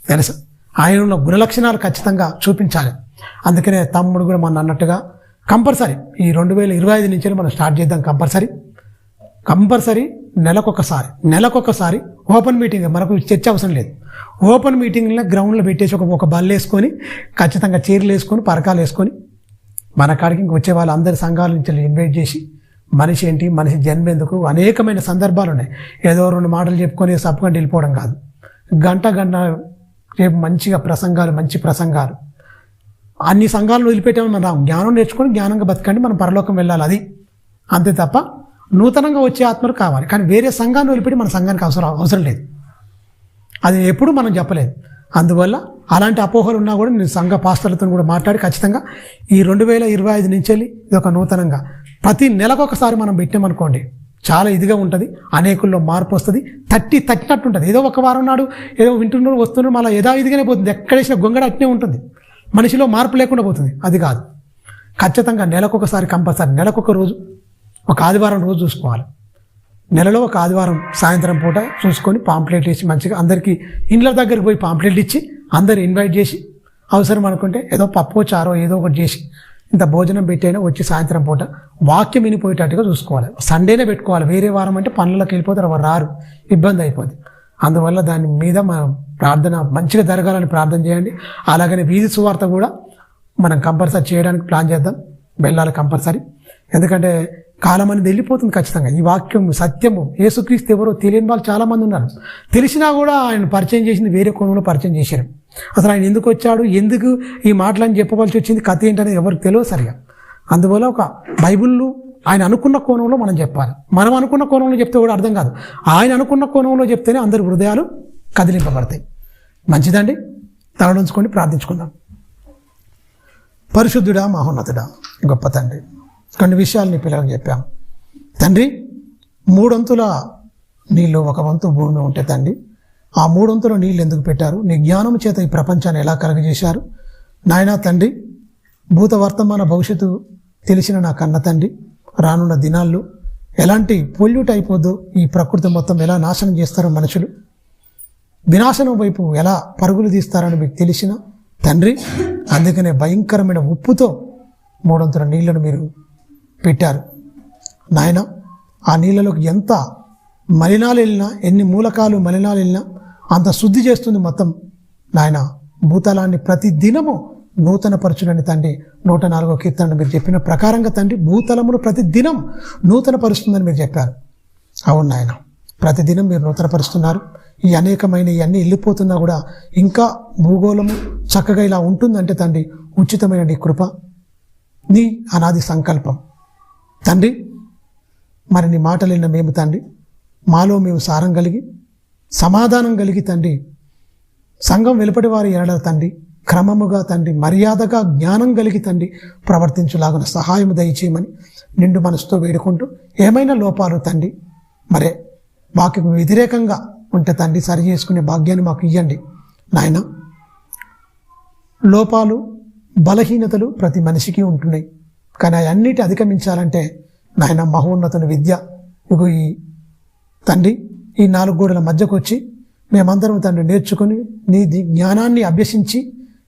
తెలుసా? ఆయన ఉన్న గుణలక్షణాలు ఖచ్చితంగా చూపించాలి. అందుకనే తమ్ముడు కూడా మన అన్నట్టుగా కంపల్సరీ ఈ 2025 నుంచి మనం స్టార్ట్ చేద్దాం. కంపల్సరీ నెలకొకసారి ఓపెన్ మీటింగ్. మనకు చర్చ అవసరం లేదు. ఓపెన్ మీటింగ్లో గ్రౌండ్లో పెట్టేసి ఒక బల్ల వేసుకొని ఖచ్చితంగా చీరలు వేసుకొని పరకాలు వేసుకొని మన కాడికి ఇంక వచ్చే వాళ్ళు అందరి సంఘాల నుంచి ఇన్వైట్ చేసి మనిషి ఏంటి, మనిషి జన్మ ఎందుకు, అనేకమైన సందర్భాలు ఉన్నాయి. ఏదో 2 మాటలు చెప్పుకొని సప్పుకొని వెళ్ళిపోవడం కాదు. గంట రేపు మంచిగా ప్రసంగాలు, మంచి ప్రసంగాలు, అన్ని సంఘాలను వదిలిపెట్టామని మనం జ్ఞానం నేర్చుకొని జ్ఞానంగా బతకండి, మనం పరలోకం వెళ్ళాలి, అది అంతే తప్ప నూతనంగా వచ్చే ఆత్మలు కావాలి. కానీ వేరే సంఘాన్ని వదిలిపెట్టి మన సంఘానికి అవసరం లేదు, అది ఎప్పుడు మనం చెప్పలేదు. అందువల్ల అలాంటి అపోహలు ఉన్నా కూడా నేను సంఘ పాస్టర్లతో కూడా మాట్లాడి ఖచ్చితంగా ఈ 2025 నుంచి వెళ్ళి ఇది ఒక నూతనంగా ప్రతి నెలకొకసారి మనం పెట్టామనుకోండి చాలా ఇదిగా ఉంటుంది, అనేకుల్లో మార్పు వస్తుంది, తట్టినట్టు ఉంటుంది. ఏదో ఒక వారం నాడు ఏదో వింటున్నారు వస్తున్నారు మళ్ళీ ఏదో ఇదిగానే పోతుంది, ఎక్కడేసిన గొంగడ అట్నే ఉంటుంది, మనిషిలో మార్పు లేకుండా పోతుంది. అది కాదు, ఖచ్చితంగా నెలకొకసారి కంపల్సరీ, నెలకొక రోజు, ఒక ఆదివారం రోజు చూసుకోవాలి. నెలలో ఒక ఆదివారం సాయంత్రం పూట చూసుకొని పాంప్లెట్ ఇచ్చి మంచిగా అందరికీ ఇండ్ల దగ్గరికి పోయి పాంప్లెట్ ఇచ్చి అందరు ఇన్వైట్ చేసి అవసరం అనుకుంటే ఏదో పప్పు చారో ఏదో ఒకటి చేసి ఇంత భోజనం పెట్టైనా వచ్చి సాయంత్రం పూట వాక్యం వినిపోయేటట్టుగా చూసుకోవాలి. సండేనే పెట్టుకోవాలి, వేరే వారం అంటే పనులకు వెళ్ళిపోతారు, వారు రారు, ఇబ్బంది అయిపోతుంది. అందువల్ల దాని మీద మనం ప్రార్థన మంచిగా జరగాలని ప్రార్థన చేయండి. అలాగనే వీధి సువార్త కూడా మనం కంపల్సరీ చేయడానికి ప్లాన్ చేద్దాం, వెళ్ళాలి కంపల్సరీ. ఎందుకంటే కాలం అనేది వెళ్ళిపోతుంది ఖచ్చితంగా. ఈ వాక్యం సత్యము యేసుక్రీస్తు ఎవరో తెలియని వాళ్ళు చాలామంది ఉన్నారు, తెలిసినా కూడా ఆయన పరిచయం చేసింది వేరే కోణంలో పరిచయం చేశారు. అసలు ఆయన ఎందుకు వచ్చాడు, ఎందుకు ఈ మాటలని చెప్పవలసి వచ్చింది, కథ ఏంటనేది ఎవరికి తెలియదు సరిగా. అందువల్ల ఒక బైబిల్లో ఆయన అనుకున్న కోణంలో మనం చెప్పాలి. మనం అనుకున్న కోణంలో చెప్తే కూడా అర్థం కాదు, ఆయన అనుకున్న కోణంలో చెప్తేనే అందరి హృదయాలు కదిలింపబడతాయి. మంచిదండి, తలనుంచుకొని ప్రార్థించుకుందాం. పరిశుద్ధుడా, మహోన్నతుడా, గొప్ప తండ్రి, కొన్ని విషయాలు నీ పిల్లలకు చెప్పాం తండ్రి. 3 వంతుల నీళ్ళు 1 వంతు భూమి ఉంటే తండ్రి, ఆ 3 వంతుల నీళ్ళు ఎందుకు పెట్టారు, నీ జ్ఞానం చేత ఈ ప్రపంచాన్ని ఎలా కలుగజేశారు నాయనా తండ్రి. భూత వర్తమాన భవిష్యత్తు తెలిసిన నా కన్న తండ్రి, రానున్న దినాల్లో ఎలాంటి పొల్యూట్ అయిపోద్దో, ఈ ప్రకృతి మొత్తం ఎలా నాశనం చేస్తారో, మనుషులు వినాశనం వైపు ఎలా పరుగులు తీస్తారని మీకు తెలిసిన తండ్రి. అందుకనే భయంకరమైన ఉప్పుతో 3 వంతుల నీళ్లను మీరు పెట్టారు నాయన. ఆ నీళ్ళలోకి ఎంత మలినాలు వెళ్ళినా, ఎన్ని మూలకాలు మలినాలు వెళ్ళినా అంత శుద్ధి చేస్తుంది మొత్తం నాయన. భూతలాన్ని ప్రతి దినము నూతన పరచునని తండ్రి 104వ కీర్తన మీరు చెప్పిన ప్రకారంగా తండ్రి, భూతలమును ప్రతి దినం నూతన పరుస్తుందని మీరు చెప్పారు. అవును నాయన, ప్రతిదినం మీరు నూతన పరుస్తున్నారు. ఈ అనేకమైన ఇవన్నీ వెళ్ళిపోతున్నా కూడా ఇంకా భూగోళము చక్కగా ఇలా ఉంటుందంటే తండ్రి ఉచితమైన నీ కృప, నీ అనాది సంకల్పం తండ్రి. మరి నీ మాటలు విన్న మేము తండ్రి, మాలో మేము సారం కలిగి సమాధానం కలిగి తండ్రి, సంఘం వెలుపటి వారి ఎడల తండ్రి క్రమముగా తండ్రి, మర్యాదగా జ్ఞానం కలిగి తండ్రి ప్రవర్తించులాగున సహాయం దయచేయమని నిండు మనసుతో వేడుకుంటూ, ఏమైనా లోపాలు తండ్రి మరే వాక్యకు వ్యతిరేకంగా ఉంటే తండ్రి సరి చేసుకునే భాగ్యాన్ని మాకు ఇవ్వండి నాయన. లోపాలు బలహీనతలు ప్రతి మనిషికి ఉంటున్నాయి, కానీ అన్నిటి అధిగమించాలంటే నాయన మహోన్నతుని విద్య ఇగో ఈ తండ్రి ఈ 4 గోడల మధ్యకు వచ్చి మేమందరం తండ్రి నేర్చుకొని నీ జ్ఞానాన్ని అభ్యసించి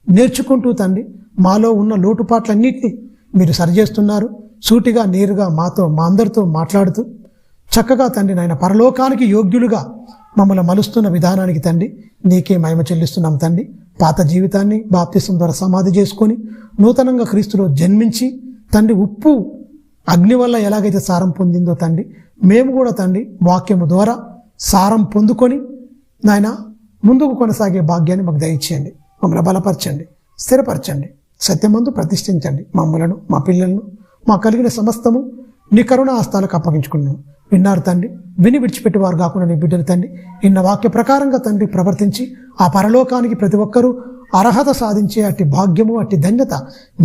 నేర్చుకుంటూ తండ్రి మాలో ఉన్న లోటుపాట్లన్నింటినీ మీరు సరిచేస్తున్నారు. సూటిగా నేరుగా మాతో మా అందరితో మాట్లాడుతూ చక్కగా తండ్రి నాయన పరలోకానికి యోగ్యులుగా మమ్మల్ని మలుస్తున్న విధానానికి తండ్రి నీకే మహిమ చెల్లిస్తున్నాం తండ్రి. పాత జీవితాన్ని బాప్తిసం ద్వారా సమాధి చేసుకొని నూతనంగా క్రీస్తులో జన్మించి తండ్రి ఉప్పు అగ్ని వల్ల ఎలాగైతే సారం పొందిందో తండ్రి, మేము కూడా తండ్రి వాక్యము ద్వారా సారం పొందుకొని నాయన ముందుకు కొనసాగే భాగ్యాన్ని మాకు దయచేయండి. మమ్మల్ని బలపరచండి, స్థిరపరచండి, సత్యమందు ప్రతిష్ఠించండి. మమ్మలను మా పిల్లలను మా కలిగిన సమస్తము నీ కరుణ హస్తాలకు అప్పగించుకున్నాము. విన్నారు తండ్రి, విని విడిచిపెట్టేవారు కాకుండా నీ బిడ్డలు తండ్రి ఇన్న వాక్య ప్రకారంగా తండ్రి ప్రవర్తించి ఆ పరలోకానికి ప్రతి ఒక్కరూ అర్హత సాధించే అట్టి భాగ్యము అట్టి ధన్యత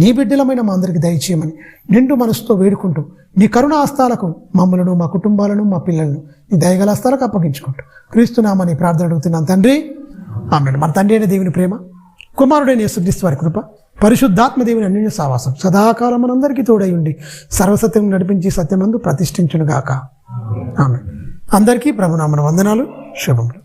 నీ బిడ్డలమైన మా అందరికి దయచేయమని నిండు మనసుతో వేడుకుంటూ నీ కరుణ హస్తాలకు మమ్మలను మా కుటుంబాలను మా పిల్లలను నీ దయగల హస్తాలకు అప్పగించుకుంటూ క్రీస్తునామని ప్రార్థన అడుగుతున్నాను తండ్రి, ఆమేన్. మన తండ్రి అయిన దేవుని ప్రేమ, కుమారుడైన యేసుక్రీస్తు వారి కృప, పరిశుద్ధాత్మ దేవుని అన్యోన్య సహవాసం సదాకాలం మనందరికీ తోడై ఉండి సర్వసత్యం నడిపించి సత్యమందు ప్రతిష్ఠించునుగాక. ఆమేన్. అందరికీ ప్రభునామన వందనాలు, శుభములు.